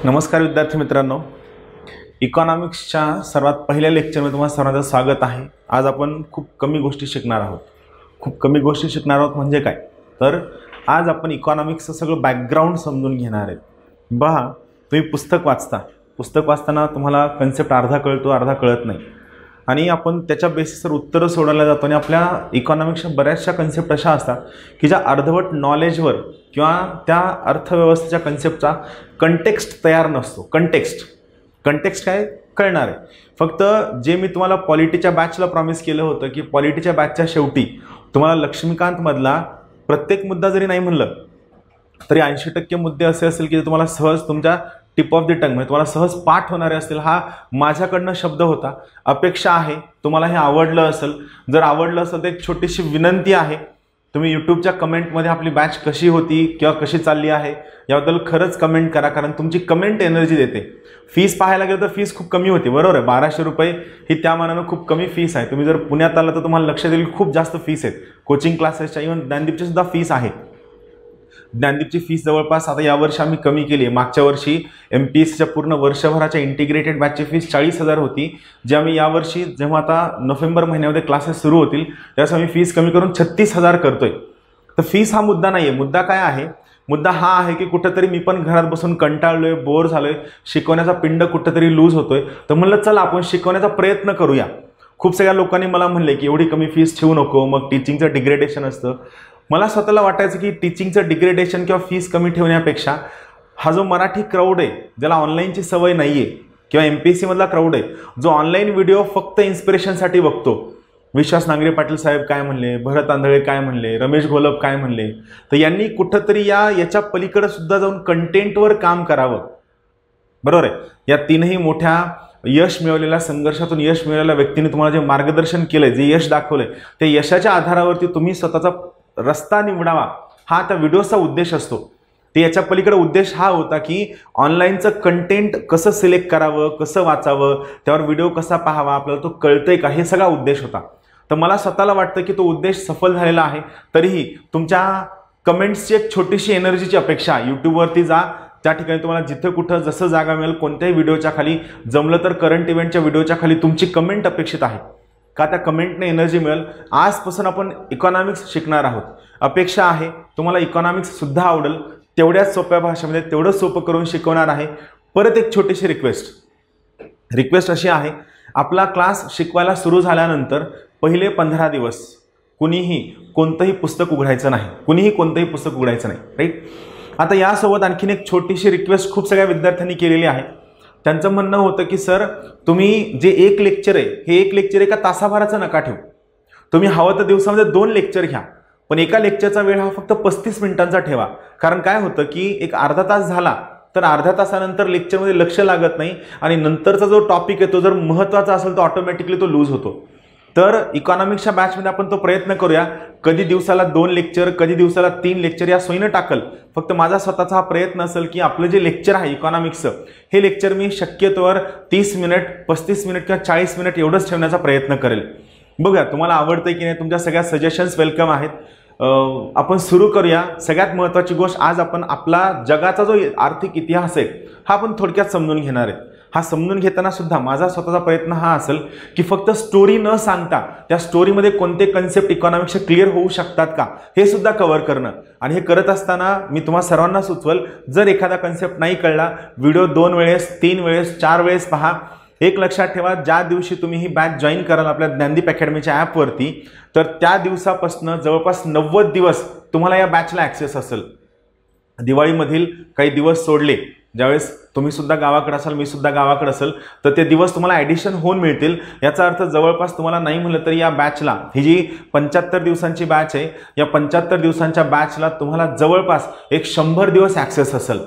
नमस्कार विद्यार्थी मित्रांनो, इकॉनॉमिक्सच्या सर्वात पहिल्या लेक्चरमध्ये तुम्हाला सर्वांचं स्वागत आहे। आज आपण खूप कमी गोष्टी शिकणार आहोत। म्हणजे काय तर आज आपण इकॉनॉमिक्सचं सगळं बॅकग्राऊंड समजून घेणार आहे। पहा, तुम्ही पुस्तक वाचताना तुम्हाला कन्सेप्ट अर्धा कळतो अर्धा कळत नाही आणि आपण त्याच्या बेसिसवर उत्तरं सोडवल्या जातो आणि आपल्या इकॉनॉमिक्सच्या बऱ्याचशा कन्सेप्ट अशा असतात की ज्या अर्धवट नॉलेजवर किंवा त्या अर्थव्यवस्थेच्या कन्सेप्टचा कंटेक्स्ट तयार नसतो। कंटेक्स्ट काय कळणार आहे। फक्त जे मी तुम्हाला पॉलिटीच्या बॅचला प्रॉमिस केलं होतं की पॉलिटीच्या बॅचच्या शेवटी तुम्हाला लक्ष्मीकांत मधला प्रत्येक मुद्दा जरी नाही म्हणलं तरी 80% मुद्दे असे असतील की तुम्हाला सहज तुमच्या टिप ऑफ द टंग म्हणजे तुम्हाला सहज पाठ होणारे असतील। हा माझ्याकडनं शब्द होता। अपेक्षा आहे तुम्हाला हे आवडलं असेल। जर आवडलं असेल तर एक छोटीशी विनंती आहे, तुम्ही यूट्यूबच्या कमेंटमध्ये आपली बॅच कशी होती किंवा कशी चालली आहे याबद्दल खरंच कमेंट करा, कारण तुमची कमेंट एनर्जी देते। फीस पाहायला गेलं तर फीस खूप कमी होती, बरोबर आहे। 1200 रुपये ही त्या मानानं खूप कमी फीस आहे। तुम्ही जर पुण्यात आला तर तुम्हाला लक्षात येईल खूप जास्त फीस आहेत कोचिंग क्लासेसच्या, इव्हन ज्ञानदीपची सुद्धा फीस आहे। ज्ञानदीपची फीस जवळपास आता यावर्षी आम्ही कमी केली आहे। मागच्या वर्षी MPSCच्या पूर्ण वर्षभराच्या इंटिग्रेटेड बॅचची फीस 40,000 होती, जी आम्ही यावर्षी जेव्हा आता नोव्हेंबर महिन्यामध्ये क्लासेस सुरू होतील त्यावेळेस आम्ही फीस कमी करून 36,000 करतोय। तर फीस हा मुद्दा नाही आहे। मुद्दा काय आहे? मुद्दा हा आहे की कुठेतरी मी पण घरात बसून कंटाळलोय, बोर झालोय, शिकवण्याचा पिंड कुठेतरी लूज होतोय, तर म्हणलं चला आपण शिकवण्याचा प्रयत्न करूया। खूप सगळ्या लोकांनी मला म्हणले की एवढी कमी फीस ठेवू नको, मग टीचिंगचं डिग्रेडेशन असतं। मला स्वतःला वाटायचं की टीचिंगचं डिग्रेडेशन किंवा फीस कमी ठेवण्यापेक्षा हा जो मराठी क्राऊड आहे ज्याला ऑनलाईनची सवय नाही आहे किंवा MPSC मधला क्राऊड आहे जो ऑनलाईन व्हिडिओ फक्त इन्स्पिरेशनसाठी बघतो, विश्वास नांगरे पाटील साहेब काय म्हणले, भरत आंधळे काय म्हणले, रमेश घोलप काय म्हणले, तर यांनी कुठंतरी याच्या पलीकडे सुद्धा जाऊन कंटेंटवर काम करावं, बरोबर आहे। या तीनही मोठ्या यश मिळवलेल्या संघर्षातून यश मिळवलेल्या व्यक्तीने तुम्हाला जे मार्गदर्शन केलंय, जे यश दाखवलंय, त्या यशाच्या आधारावरती तुम्ही स्वतःचा रस्ता निवडावा हा त्या व्हिडिओचा उद्देश असतो। ते याच्या पलीकडे उद्देश हा होता की ऑनलाईनचं कंटेंट कसं सिलेक्ट करावं, कसं वाचावं, त्यावर व्हिडिओ कसा पाहावा, आपल्याला तो कळतंय का, हे सगळा उद्देश होता। तर मला स्वतःला वाटतं की तो उद्देश सफल झालेला आहे। तरीही तुमच्या कमेंट्सची एक छोटीशी एनर्जीची अपेक्षा, यूट्यूबवरती जा, त्या ठिकाणी तुम्हाला जिथे कुठं जसं जागा मिळेल कोणत्याही व्हिडिओच्या खाली, जमलं तर करंट इव्हेंटच्या व्हिडिओच्या खाली तुमची कमेंट अपेक्षित आहे का त्या कमेंटने एनर्जी मिळेल। आजपासून आपण इकॉनॉमिक्स शिकणार आहोत। अपेक्षा आहे तुम्हाला इकॉनॉमिक्स सुद्धा आवडेल, तेवढ्याच सोप्या भाषेमध्ये तेवढं सोपं करून शिकवणार आहे। परत एक छोटीशी रिक्वेस्ट अशी आहे, आपला क्लास शिकवायला सुरू झाल्यानंतर पहिले 15 दिवस कुणीही कोणतंही पुस्तक उघडायचं नाही, राईट। आता यासोबत आणखीन एक छोटीशी रिक्वेस्ट खूप सगळ्या विद्यार्थ्यांनी केलेली आहे। त्यांचं म्हणणं होतं की सर तुम्ही जे एक लेक्चर आहे हे एक लेक्चर एका तासाभराचं नका ठेवू, तुम्ही हवं तर दिवसामध्ये 2 लेक्चर घ्या, पण एका लेक्चरचा वेळ हा फक्त 35 मिनिटांचा ठेवा। कारण काय होतं की एक अर्धा तास झाला तर अर्ध्या तासानंतर लेक्चरमध्ये लक्ष लागत नाही आणि नंतरचा जो टॉपिक आहे तो जर महत्त्वाचा असेल तर ऑटोमॅटिकली तो लूज होतो। तर इकॉनॉमिक्सच्या बॅचमध्ये आपण तो प्रयत्न करूया, कधी दिवसाला 2 लेक्चर, कधी दिवसाला 3 लेक्चर या सोयीनं टाकल। फक्त माझा स्वतःचा हा प्रयत्न असेल की आपलं जे लेक्चर आहे इकॉनॉमिक्सचं हे लेक्चर मी शक्यतोवर 30 मिनिट, 35 मिनिट किंवा 40 मिनिट एवढंच ठेवण्याचा प्रयत्न करेल। बघूया तुम्हाला आवडतंय की नाही, तुमच्या सगळ्या सजेशन्स वेलकम आहेत। आपण सुरू करूया। सगळ्यात महत्त्वाची गोष्ट, आज आपण आपला जगाचा जो आर्थिक इतिहास आहे हा आपण थोडक्यात समजून घेणार आहे। हा समजून घेताना सुद्धा माझा स्वतःचा प्रयत्न हा असेल की फक्त स्टोरी न सांगता त्या स्टोरीमध्ये कोणते कन्सेप्ट इकॉनॉमिक्सचे क्लिअर होऊ शकतात का हे सुद्धा कव्हर करणं। आणि हे करत असताना मी तुम्हाला सर्वांना सुचवल, जर एखादा कन्सेप्ट नाही कळला, व्हिडिओ 2 वेळेस, 3 वेळेस, 4 वेळेस पहा। एक लक्षात ठेवा, ज्या दिवशी तुम्ही ही बॅच जॉईन कराल आपल्या ज्ञानदीप अकॅडमीच्या ॲपवरती, तर त्या दिवसापासून जवळपास 90 दिवस तुम्हाला या बॅचला ॲक्सेस असेल। दिवाळीमधील काही दिवस सोडले, ज्यावेळेस तुम्ही सुद्धा गावाकडे असाल, मी सुद्धा गावाकडे असेल, तर ते दिवस तुम्हाला ॲडिशन होऊन मिळतील। याचा अर्थ जवळपास तुम्हाला नाही म्हणलं तरी या बॅचला, ही जी 75 दिवसांची बॅच आहे, या 75 दिवसांच्या बॅचला तुम्हाला जवळपास एक 100 दिवस ॲक्सेस असेल।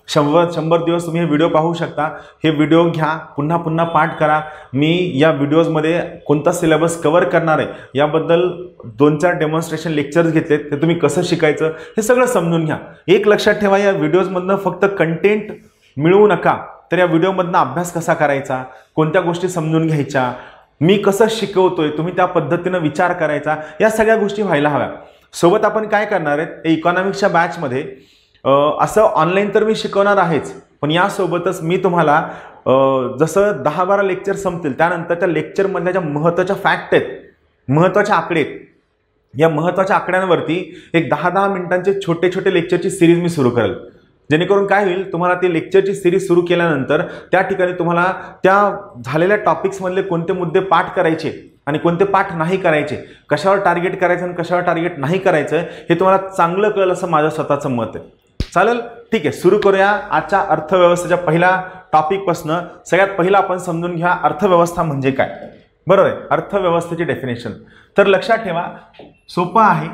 100 दिवस तुम्ही हे व्हिडिओ पाहू शकता। हे व्हिडिओ घ्या, पुन्हा पुन्हा पाठ करा। मी या व्हिडिओजमध्ये कोणता सिलेबस कव्हर करणार आहे याबद्दल 2-4 डेमॉन्स्ट्रेशन लेक्चर्स घेतलेत, ते तुम्ही कसं शिकायचं हे सगळं समजून घ्या। एक लक्षात ठेवा, या व्हिडिओजमधनं फक्त कंटेंट मिळवू नका, तर या व्हिडिओमधनं अभ्यास कसा करायचा, कोणत्या गोष्टी समजून घ्यायच्या, मी कसं शिकवतोय तुम्ही त्या पद्धतीनं विचार करायचा, या सगळ्या गोष्टी व्हायला हव्या। सोबत आपण काय करणार आहे, इकॉनॉमिक्सच्या बॅचमध्ये असं ऑनलाईन तर मी शिकवणार आहेच, पण यासोबतच मी तुम्हाला जसं 10-12 लेक्चर संपतील त्यानंतरच्या लेक्चरमधल्या ज्या महत्त्वाच्या फॅक्ट आहेत, महत्त्वाचे आकडे, या महत्त्वाच्या आकड्यांवरती एक 10-10 मिनिटांचे छोटे छोटे लेक्चरची सिरीज मी सुरू करेल, जेणेकरून काय होईल, तुम्हाला ती लेक्चरची सिरीज सुरू केल्यानंतर त्या ठिकाणी तुम्हाला त्या झालेल्या टॉपिक्समधले कोणते मुद्दे पाठ करायचे आणि कोणते पाठ नाही करायचे, कशावर टार्गेट करायचं आणि कशावर टार्गेट नाही करायचं हे तुम्हाला चांगलं कळेल असं माझं स्वतःचं मत आहे. चालेल, ठीक आहे, सुरू करूया आजच्या अर्थव्यवस्थेच्या पहिल्या टॉपिकपासून. सगळ्यात पहिला आपण समजून घ्या अर्थव्यवस्था म्हणजे काय. बरोबर आहे, अर्थव्यवस्थेची डेफिनेशन. तर लक्षात ठेवा, सोपं आहे.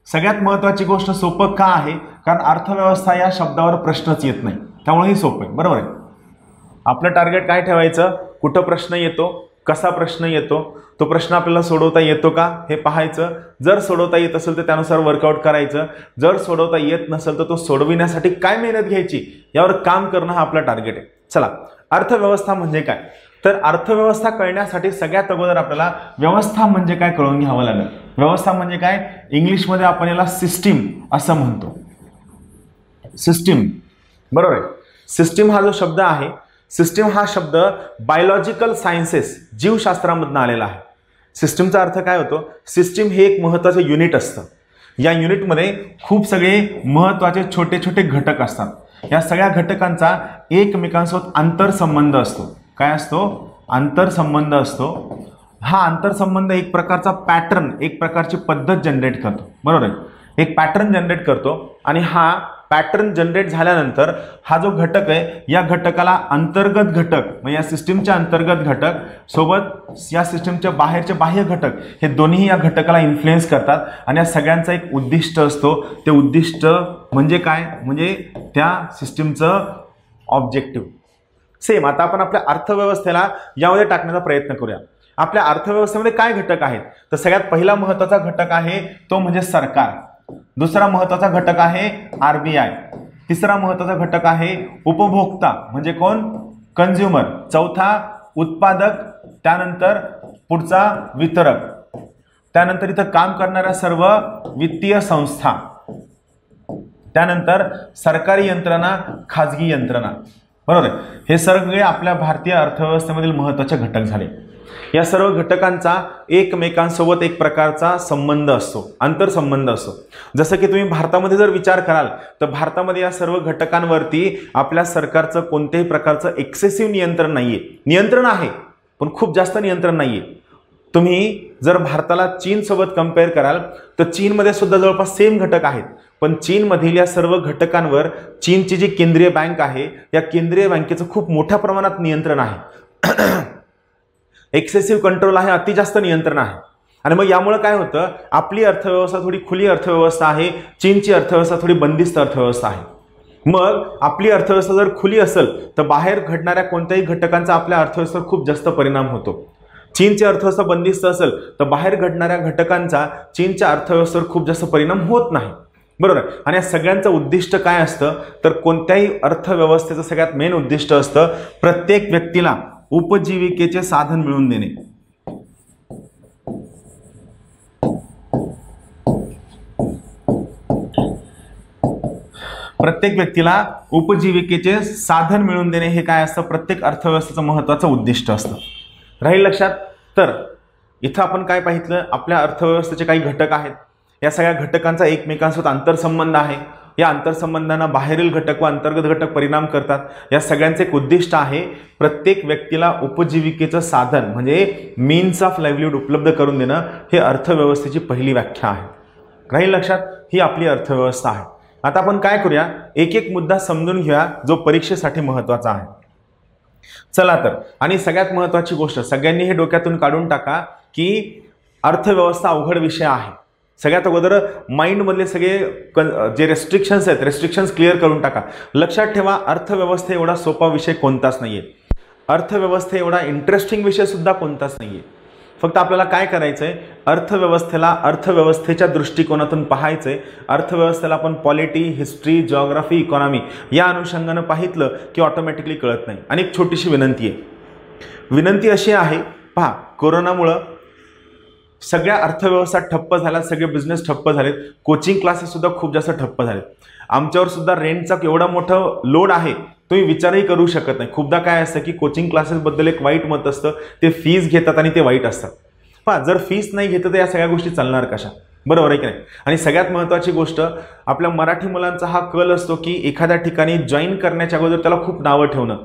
सगळ्यात महत्त्वाची गोष्ट सोपं का आहे, कारण अर्थव्यवस्था या शब्दावर प्रश्नच येत नाही, त्यामुळे ही सोपं आहे. बरोबर आहे. आपलं टार्गेट काय ठेवायचं, कुठं प्रश्न येतो, कसा प्रश्न येतो, तो प्रश्न आपल्याला सोडवता येतो का हे पाहायचं. जर सोडवता येत असेल तर त्यानुसार वर्कआउट करायचं. जर सोडवता येत नसेल तर तो सोडविण्यासाठी काय मेहनत घ्यायची यावर काम करणं हा आपला टार्गेट आहे. चला, अर्थव्यवस्था म्हणजे काय. तर अर्थव्यवस्था कळण्यासाठी सगळ्यात अगोदर आपल्याला व्यवस्था म्हणजे काय कळून घ्यावं लागेल. व्यवस्था म्हणजे काय, इंग्लिशमध्ये आपण याला सिस्टीम असं म्हणतो. सिस्टीम, बरोबर आहे. सिस्टीम हा जो शब्द आहे, सिस्टीम हा शब्द बायोलॉजिकल सायन्सेस, जीवशास्त्रामधून आलेला आहे. सिस्टीमचा अर्थ काय होतो, सिस्टीम हे एक महत्त्वाचं युनिट असतं. या युनिटमध्ये खूप सगळे महत्त्वाचे छोटे छोटे घटक असतात. या सगळ्या घटकांचा एकमेकांसोबत आंतरसंबंध असतो. काय असतो, आंतरसंबंध असतो. हा आंतरसंबंध एक प्रकारचा पॅटर्न, एक प्रकारची पद्धत जनरेट करतो. बरोबर आहे, एक पॅटर्न जनरेट करतो. आणि हा पॅटर्न जनरेट झाल्यानंतर हा जो घटक आहे, या घटकाला अंतर्गत घटक, म्हणजे या सिस्टीमच्या अंतर्गत घटक सोबत या सिस्टीमच्या बाहेरचे बाह्य घटक, हे दोन्ही या घटकाला इन्फ्लुएन्स करतात. आणि या सगळ्यांचा एक उद्दिष्ट असतो. ते उद्दिष्ट म्हणजे काय, म्हणजे त्या सिस्टीमचं ऑब्जेक्टिव्ह. सेम आता आपण आपल्या अर्थव्यवस्थेला यामध्ये टाकण्याचा प्रयत्न करूया. आपल्या अर्थव्यवस्थेमध्ये काय घटक आहेत, तर सगळ्यात पहिला महत्त्वाचा घटक आहे तो म्हणजे सरकार. दुसरा महत्त्वाचा घटक आहे RBI. तिसरा महत्त्वाचा घटक आहे उपभोक्ता, म्हणजे कोण, कंझ्युमर. चौथा उत्पादक, त्यानंतर पुढचा वितरक, त्यानंतर इथं काम करणाऱ्या सर्व वित्तीय संस्था, त्यानंतर सरकारी यंत्रणा, खाजगी यंत्रणा. बरोबर आहे. हे सगळे आपल्या भारतीय अर्थव्यवस्थेमधील महत्त्वाचे घटक झाले. या सर्व घटकांचा एकमेकांसोबत एक प्रकारचा संबंध असतो, आंतरसंबंध असतो. जसं की तुम्ही भारतामध्ये जर विचार कराल तर भारतामध्ये या सर्व घटकांवरती आपल्या सरकारचं कोणत्याही प्रकारचं एक्सेसिव्ह नियंत्रण नाहीये. नियंत्रण आहे पण खूप जास्त नियंत्रण नाहीये. तुम्ही जर भारताला चीनसोबत कंपेअर कराल तर चीनमध्ये सुद्धा जवळपास सेम घटक आहेत, पण चीनमधील या सर्व घटकांवर चीनची जी केंद्रीय बँक आहे, या केंद्रीय बँकेचं खूप मोठ्या प्रमाणात नियंत्रण आहे. एक्सेसिव्ह कंट्रोल आहे, अति जास्त नियंत्रण आहे. आणि मग यामुळे काय होतं, आपली अर्थव्यवस्था थोडी खुली अर्थव्यवस्था आहे, चीनची अर्थव्यवस्था थोडी बंदिस्त अर्थव्यवस्था आहे. मग आपली अर्थव्यवस्था जर खुली असेल तर बाहेर घडणाऱ्या कोणत्याही घटकांचा आपल्या अर्थव्यवस्थेवर खूप जास्त परिणाम होतो. चीनची अर्थव्यवस्था बंदिस्त असेल तर बाहेर घडणाऱ्या घटकांचा चीनच्या अर्थव्यवस्थेवर खूप जास्त परिणाम होत नाही. बरोबर. आणि या सगळ्यांचं उद्दिष्ट काय असतं, तर कोणत्याही अर्थव्यवस्थेचं सगळ्यात मेन उद्दिष्ट असतं प्रत्येक व्यक्तीला उपजीविकेचे साधन मिळवून देणे. प्रत्येक व्यक्तीला उपजीविकेचे साधन मिळवून देणे हे काय असतं, प्रत्येक अर्थव्यवस्थेचं महत्त्वाचं उद्दिष्ट असतं. राहील लक्षात. तर इथं आपण काय पाहिलं, आपल्या अर्थव्यवस्थेचे काही घटक आहेत. या सगळ्या घटकांचा एकमेकांसोबत आंतरसंबंध आहे. या आंतरसंबंधांना बाहेरील घटक व अंतर्गत घटक परिणाम करतात. या सगळ्यांचे एक उद्दिष्ट आहे प्रत्येक व्यक्तीला उपजीविकेचं साधन म्हणजे मीन्स ऑफ लाईव्हलीहूड उपलब्ध करून देणं. हे अर्थव्यवस्थेची पहिली व्याख्या आहे. राहील लक्षात. ही आपली अर्थव्यवस्था आहे. आता आपण काय करूया, एक एक मुद्दा समजून घेऊया जो परीक्षेसाठी महत्त्वाचा आहे. चला तर, आणि सगळ्यात महत्त्वाची गोष्ट सगळ्यांनी हे डोक्यातून काढून टाका की अर्थव्यवस्था अवघड विषय आहे. सगळ्यात अगोदर माइंडमधले सगळे जे रेस्ट्रिक्शन्स आहेत, रेस्ट्रिक्शन्स क्लिअर करून टाका. लक्षात ठेवा, अर्थव्यवस्था एवढा सोपा विषय कोणताच नाहीये. अर्थव्यवस्था एवढा इंटरेस्टिंग विषय सुद्धा कोणताच नाहीये. फक्त आपल्याला काय करायचंय, अर्थव्यवस्थेला अर्थव्यवस्थेच्या दृष्टिकोनातून पाहायचंय. अर्थव्यवस्थेला आपण पॉलिटी, हिस्ट्री, जिओग्राफी, इकॉनॉमी या अनुषंगानं पाहितलं की ऑटोमॅटिकली कळत नाही. आणि एक छोटीशी विनंती आहे. विनंती अशी आहे, पहा, कोरोनामुळं सगळ्या अर्थव्यवस्था ठप्प झाल्या, सगळे बिझनेस ठप्प झालेत, कोचिंग क्लासेस सुद्धा खूप जास्त ठप्प झालेत. आमच्यावर सुद्धा रेंटचा एवढा मोठा लोड आहे, तुम्ही विचारही करू शकत नाही. खूपदा काय असतं की कोचिंग क्लासेसबद्दल एक वाईट मत असतं, ते फीज घेतात आणि ते वाईट असतात. पहा, जर फीस नाही घेतं तर या सगळ्या गोष्टी चालणार कशा, बरोबर आहे की नाही. आणि सगळ्यात महत्त्वाची गोष्ट, आपल्या मराठी मुलांचा हा कल असतो की एखाद्या ठिकाणी जॉईन करण्याच्या अगोदर त्याला खूप नावं ठेवणं.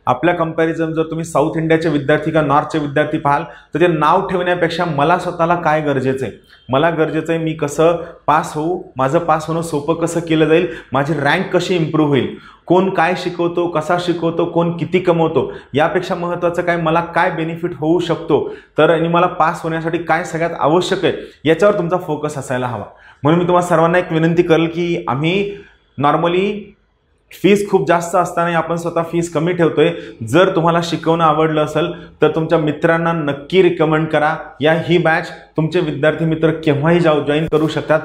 आपल्या कंपॅरिझन जर तुम्ही साऊथ इंडियाचे विद्यार्थी किंवा नॉर्थचे विद्यार्थी पाहाल तर ते नाव ठेवण्यापेक्षा मला स्वतःला काय गरजेचं आहे, मला गरजेचं आहे मी कसं पास होऊ, माझं पास होणं सोपं कसं केलं जाईल, माझी रँक कशी इम्प्रूव्ह होईल, कोण काय शिकवतो, कसा शिकवतो, कोण किती कमवतो, यापेक्षा महत्त्वाचं काय मला काय बेनिफिट होऊ शकतो, तर आणि मला पास होण्यासाठी काय सगळ्यात आवश्यक आहे याच्यावर तुमचा फोकस असायला हवा. म्हणून मी तुम्हाला सर्वांना एक विनंती करेल की आम्ही नॉर्मली फीस खूप जास्त असताना आपण स्वतः फीस कमी ठेवतोय. जर तुम्हाला शिकवणं आवडलं असेल तर तुमच्या मित्रांना नक्की रिकमेंड करा. ही बॅच तुमचे विद्यार्थी मित्र केव्हाही जॉईन करू शकतात.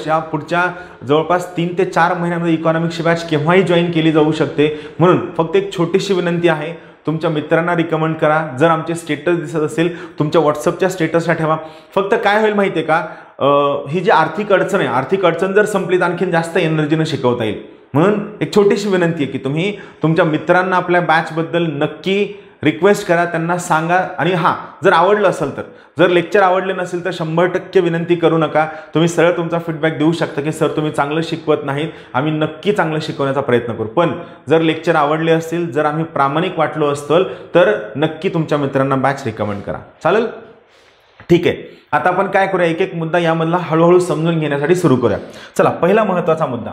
या पुढच्या जवळपास 3 ते 4 महिन्यामध्ये इकॉनॉमिक्सची बॅच केव्हाही जॉईन केली जाऊ शकते. म्हणून फक्त एक छोटीशी विनंती आहे, तुमच्या मित्रांना रिकमेंड करा. जर आमचे स्टेटस दिसत असेल तुमच्या व्हॉट्सअपच्या स्टेटसला ठेवा. फक्त काय होईल माहिती आहे का, ही जी आर्थिक अडचण आहे, आर्थिक अडचण जर संपली तर आणखीन जास्त एनर्जीनं शिकवता येईल. म्हणून एक छोटीशी विनंती आहे की तुम्ही तुमच्या मित्रांना आपल्या बॅचबद्दल नक्की रिक्वेस्ट करा, त्यांना सांगा. आणि हां, जर आवडलं असेल तर, जर लेक्चर आवडले नसेल तर 100% विनंती करू नका. तुम्ही सरळ तुमचा फीडबॅक देऊ शकता की सर तुम्ही चांगलं शिकवत नाहीत, आम्ही नक्की चांगलं शिकवण्याचा प्रयत्न करू. पण जर लेक्चर आवडले असतील, जर आम्ही प्रामाणिक वाटलो असतो तर नक्की तुमच्या मित्रांना बॅच रिकमेंड करा. चालेल, ठीक आहे. आता आपण काय करूया, एक एक मुद्दा यामधला हळूहळू समजून घेण्यासाठी सुरू करूया. चला, पहिला महत्त्वाचा मुद्दा,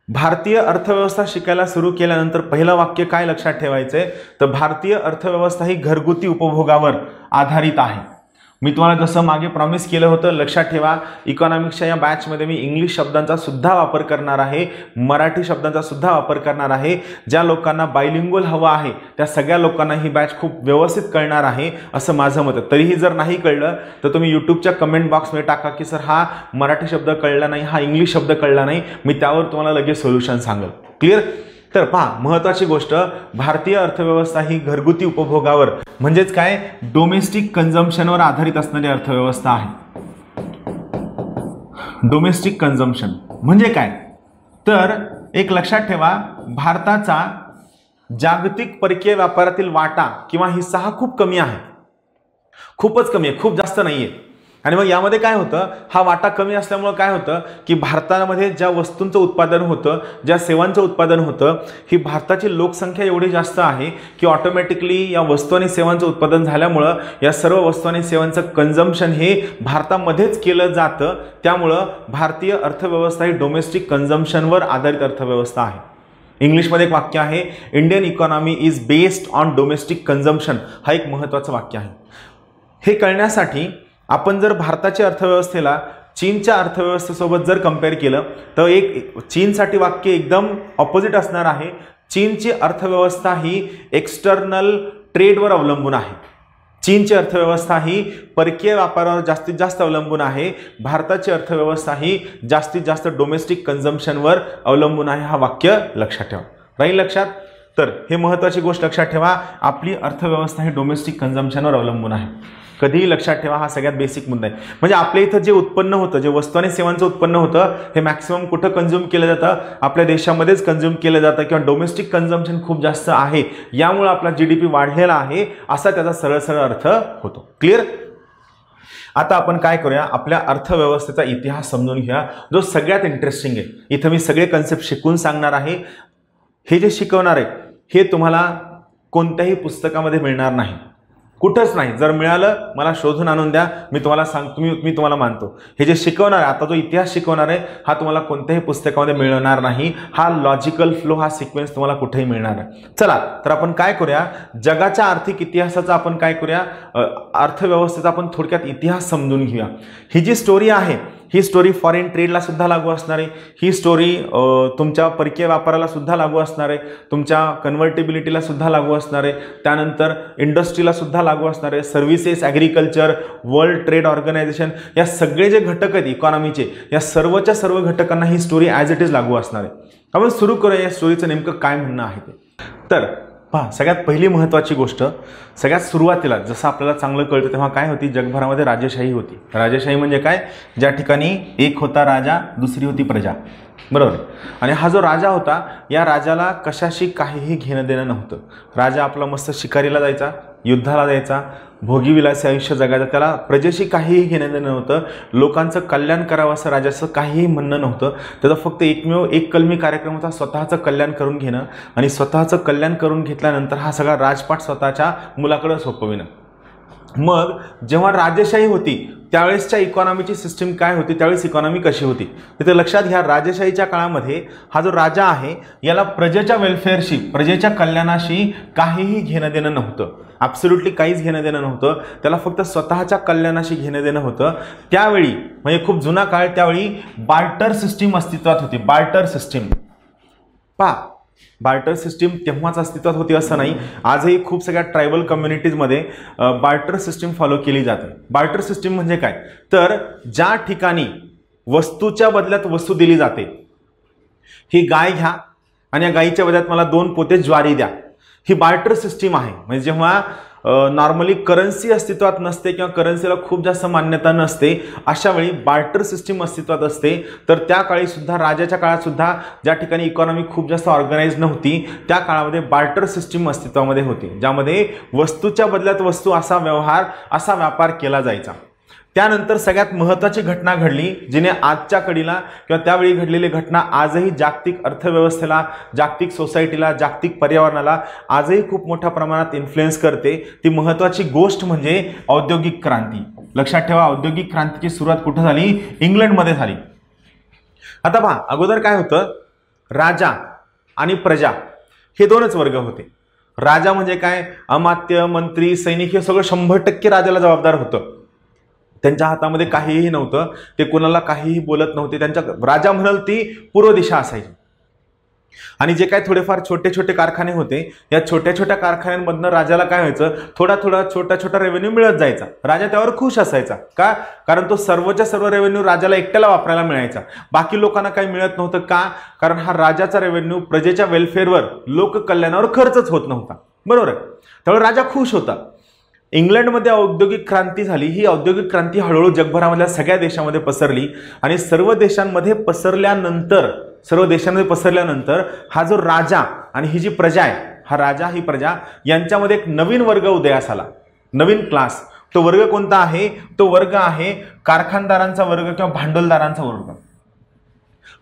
भारतीय अर्थव्यवस्था शिकायला सुरू केल्यानंतर पहिलं वाक्य काय लक्षात ठेवायचंय, तर भारतीय अर्थव्यवस्था ही घरगुती उपभोगावर आधारित आहे. मी तुम्हाला जसं मागे प्रॉमिस केलं होतं, लक्षात ठेवा, इकॉनॉमिक्सच्या या बॅचमध्ये मी इंग्लिश शब्दांचा सुद्धा वापर करणार आहे, मराठी शब्दांचा सुद्धा वापर करणार आहे. ज्या लोकांना बायलिंग्वल हवा आहे त्या सगळ्या लोकांना ही बॅच खूप व्यवस्थित कळणार आहे असं माझं मत आहे. तरीही जर नाही कळलं तर तुम्ही यूट्यूबच्या कमेंट बॉक्समध्ये टाका की सर हा मराठी शब्द कळला नाही, हा इंग्लिश शब्द कळला नाही, मी त्यावर तुम्हाला लगेच सोल्युशन सांगेल. क्लिअर? तर पहा, महत्त्वाची गोष्ट, भारतीय अर्थव्यवस्था ही घरगुती उपभोगावर म्हणजेच काय, डोमेस्टिक कन्झम्पशनवर आधारित असणारी अर्थव्यवस्था आहे. डोमेस्टिक कन्झम्पशन म्हणजे काय, तर एक लक्षात ठेवा, भारताचा जागतिक परकीय व्यापारातील वाटा किंवा हिस्सा हा खूप कमी आहे, खूपच कमी आहे, खूप जास्त नाहीये. आणि मग यामध्ये काय होतं, हा वाटा कमी असल्यामुळे काय होतं की भारतामध्ये ज्या वस्तूंचं उत्पादन होतं, ज्या सेवांचं उत्पादन होतं, ही भारताची लोकसंख्या एवढी जास्त आहे की ऑटोमॅटिकली या वस्तू आणि सेवांचं उत्पादन झाल्यामुळं या सर्व वस्तू आणि सेवांचं कन्झम्पशन हे भारतामध्येच केलं जातं. त्यामुळं भारतीय अर्थव्यवस्था ही डोमेस्टिक कन्झम्पशनवर आधारित अर्थव्यवस्था आहे. इंग्लिशमध्ये एक वाक्य आहे, Indian economy is based on domestic consumption. हा एक महत्त्वाचं वाक्य आहे. हे कळण्यासाठी आपण जर भारताच्या अर्थव्यवस्थेला चीनच्या अर्थव्यवस्थेसोबत जर कंपेअर केलं तर एक चीनसाठी वाक्य एकदम ऑपोजिट असणार आहे. चीनची अर्थव्यवस्था ही एक्सटर्नल ट्रेडवर अवलंबून आहे. चीनची अर्थव्यवस्था ही परकीय व्यापारावर जास्तीत जास्त अवलंबून आहे. भारताची अर्थव्यवस्था ही जास्तीत जास्त डोमेस्टिक कन्झम्पशनवर अवलंबून आहे. हा वाक्य लक्षात ठेवा. राहील लक्षात? तर हे महत्त्वाची गोष्ट लक्षात ठेवा, आपली अर्थव्यवस्था ही डोमेस्टिक कन्झम्पशनवर अवलंबून आहे. कधीही लक्षात ठेवा, हा सगळ्यात बेसिक मुद्दा आहे. म्हणजे आपल्या इथं जे उत्पन्न होतं, जे वस्तू आणि सेवांचं उत्पन्न होतं, हे मॅक्सिमम कुठं कन्झ्युम केलं जातं, आपल्या देशामध्येच कन्झ्युम केलं जातं किंवा डोमेस्टिक कन्झम्पशन खूप जास्त आहे, यामुळे आपला GDP वाढलेला आहे असा त्याचा सरळ सरळ अर्थ होतो. क्लिअर? आता आपण काय करूया, आपल्या अर्थव्यवस्थेचा इतिहास समजून घ्या, जो सगळ्यात इंटरेस्टिंग आहे. इथं मी सगळे कन्सेप्ट शिकवून सांगणार आहे. हे जे शिकवणार आहे हे तुम्हाला कोणत्याही पुस्तकामध्ये मिळणार नाही, कुठंच नाही. जर मिळालं मला शोधून आणून द्या, मी तुम्हाला सांगतो, मी तुम्हाला मानतो. हे जे शिकवणार आहे, आता जो इतिहास शिकवणार आहे, हा तुम्हाला कोणत्याही पुस्तकामध्ये मिळणार नाही. हा लॉजिकल फ्लो, हा सिक्वेन्स तुम्हाला कुठेही मिळणार आहे. चला तर आपण काय करूया, जगाच्या आर्थिक इतिहासाचा आपण काय करूया, अर्थव्यवस्थेचा आपण थोडक्यात इतिहास समजून घेऊया. ही जी स्टोरी आहे ही स्टोरी फॉरेन ट्रेडला सुद्धा लागू असणार आहे. ही स्टोरी तुमच्या परकीय व्यापाराला सुद्धा लागू असणार आहे, तुमच्या कन्व्हर्टिबिलिटीला सुद्धा लागू असणार आहे, त्यानंतर इंडस्ट्रीला सुद्धा लागू असणार आहे, services, agriculture, World Trade Organization, या सगळे जे घटक आहेत इकॉनॉमीचे, या सर्वच्या सर्व घटकांना ही स्टोरी ॲज इट इज लागू असणार आहे. आपण सुरू करूया या स्टोरीचं नेमकं काय म्हणणं आहे ते. तर पहा, सगळ्यात पहिली महत्त्वाची गोष्ट, सगळ्यात सुरुवातीला जसं आपल्याला चांगलं कळतं तेव्हा काय होती, जगभरामध्ये राजेशाही होती. राजेशाही म्हणजे काय, ज्या ठिकाणी एक होता राजा, दुसरी होती प्रजा, बरोबर. आणि हा जो राजा होता, या राजाला कशाशी काहीही घेणं देणं नव्हतं. राजा आपला मस्त शिकारीला जायचा, युद्धाला जायचा, भोगीविलासी आयुष्य जगायचं, त्याला प्रजेशी काहीही घेणं देणं नव्हतं. लोकांचं कल्याण करावं असं राजाचं काहीही म्हणणं नव्हतं. त्याचा फक्त एकमेव एक कलमी कार्यक्रम होता, स्वतःचं कल्याण करून घेणं. आणि स्वतःचं कल्याण करून घेतल्यानंतर हा सगळा राजपाट स्वतःच्या मुलाकडे सोपविणं. मग जेव्हा राजेशाही होती त्यावेळेसच्या इकॉनॉमीची सिस्टीम काय होती, त्यावेळेस इकॉनॉमी कशी होती, तिथे लक्षात घ्या. राजेशाहीच्या काळामध्ये हा जो राजा आहे याला प्रजेच्या वेलफेअरशी, प्रजेच्या कल्याणाशी काहीही घेणं देणं नव्हतं. ॲब्सोल्युटली काहीच घेणं देणं नव्हतं. त्याला फक्त स्वतःच्या कल्याणाशी घेणं देणं होतं. त्यावेळी म्हणजे खूप जुना काळ, त्यावेळी बार्टर सिस्टीम अस्तित्वात होती. बार्टर सिस्टीम पहा, बार्टर सिस्टीम तेव्हाच अस्तित्वात होती असं नाही. आजही खूप सगळ्या ट्रायबल कम्युनिटीजमध्ये बार्टर सिस्टीम फॉलो केली जाते. बार्टर सिस्टीम म्हणजे काय, तर ज्या ठिकाणी वस्तूच्या बदल्यात वस्तू दिली जाते. ही गाय घ्या आणि या गायीच्या बदल्यात मला 2 पोते ज्वारी द्या, ही बार्टर सिस्टीम आहे. म्हणजे जेव्हा नॉर्मली करन्सी अस्तित्वात नसते किंवा करन्सीला खूप जास्त मान्यता नसते, अशा वेळी बार्टर सिस्टीम अस्तित्वात असते. तर त्या काळी सुद्धा, राजाच्या काळात सुद्धा, ज्या ठिकाणी इकॉनॉमी खूप जास्त ऑर्गनाइज नव्हती, त्या काळामध्ये बार्टर सिस्टीम अस्तित्वामध्ये होती, ज्यामध्ये वस्तूच्या बदल्यात वस्तू असा व्यवहार, असा व्यापार केला जायचा. त्यानंतर सगळ्यात महत्त्वाची घटना घडली, जिने आजच्या घडीला किंवा त्यावेळी घडलेली घटना आजही जागतिक अर्थव्यवस्थेला, जागतिक सोसायटीला, जागतिक पर्यावरणाला आजही खूप मोठ्या प्रमाणात इन्फ्लुएन्स करते. ती महत्त्वाची गोष्ट म्हणजे औद्योगिक क्रांती. लक्षात ठेवा, औद्योगिक क्रांतीची सुरुवात कुठं झाली, इंग्लंडमध्ये झाली. आता पहा, अगोदर काय होतं, राजा आणि प्रजा हे 2च वर्ग होते. राजा म्हणजे काय, अमात्य, मंत्री, सैनिक हे सगळं 100% राजाला जबाबदार होतं. त्यांच्या हातामध्ये काहीही नव्हतं, ते कोणाला काहीही बोलत नव्हते. त्यांच्या राजा म्हणाल ती पूर्व दिशा असायची. आणि जे काय थोडेफार छोटे छोटे कारखाने होते, या छोट्या छोट्या कारखान्यांमधनं राजाला काय व्हायचं, थोडा थोडा छोटा छोटा रेव्हेन्यू मिळत जायचा. राजा त्यावर खुश असायचा. का, कारण तो सर्वच्या सर्व रेव्हेन्यू राजाला एकट्याला वापरायला मिळायचा, बाकी लोकांना काही मिळत नव्हतं. का, कारण हा राजाचा रेव्हेन्यू प्रजेच्या वेलफेअरवर, लोककल्याणावर खर्चच होत नव्हता, बरोबर आहे. त्यामुळे राजा खुश होता. इंग्लंडमध्ये औद्योगिक क्रांती झाली. ही औद्योगिक क्रांती हळूहळू जगभरामधल्या सगळ्या देशांमध्ये पसरली. आणि सर्व देशांमध्ये पसरल्यानंतर हा जो राजा आणि ही जी प्रजा आहे, हा राजा ही प्रजा यांच्यामध्ये एक नवीन वर्ग उदयास आला, नवीन क्लास. तो वर्ग कोणता आहे, तो वर्ग आहे कारखानदारांचा वर्ग किंवा भांडवलदारांचा वर्ग.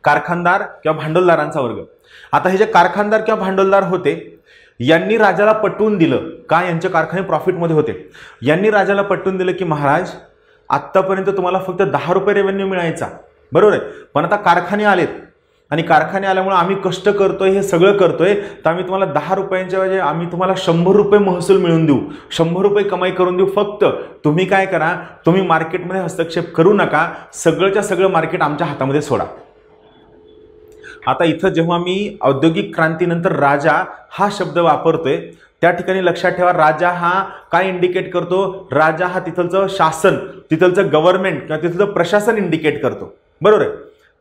कारखानदार किंवा भांडवलदारांचा वर्ग. आता हे जे कारखानदार किंवा भांडवलदार होते, यांनी राजाला पटवून दिलं, का यांचे कारखाने प्रॉफिटमध्ये होते, यांनी राजाला पटवून दिलं की महाराज, आत्तापर्यंत तुम्हाला फक्त 10 रुपये रेव्हेन्यू मिळायचा, बरोबर आहे, पण आता कारखाने आलेत आणि कारखाने आल्यामुळे आम्ही कष्ट करतोय, हे सगळं करतोय, तर आम्ही तुम्हाला 10 रुपयांच्या ऐवजी आम्ही तुम्हाला 100 रुपये महसूल मिळवून देऊ, 100 रुपये कमाई करून देऊ. फक्त तुम्ही काय करा, तुम्ही मार्केटमध्ये हस्तक्षेप करू नका, सगळंच्या सगळं मार्केट आमच्या हातामध्ये सोडा. आता इथं जेव्हा मी औद्योगिक क्रांतीनंतर राजा हा शब्द वापरतोय, त्या ठिकाणी लक्षात ठेवा, राजा हा काय इंडिकेट करतो, राजा हा तिथलचं शासन, तिथलचं गव्हर्नमेंट किंवा तिथलं प्रशासन इंडिकेट करतो, बरोबर आहे.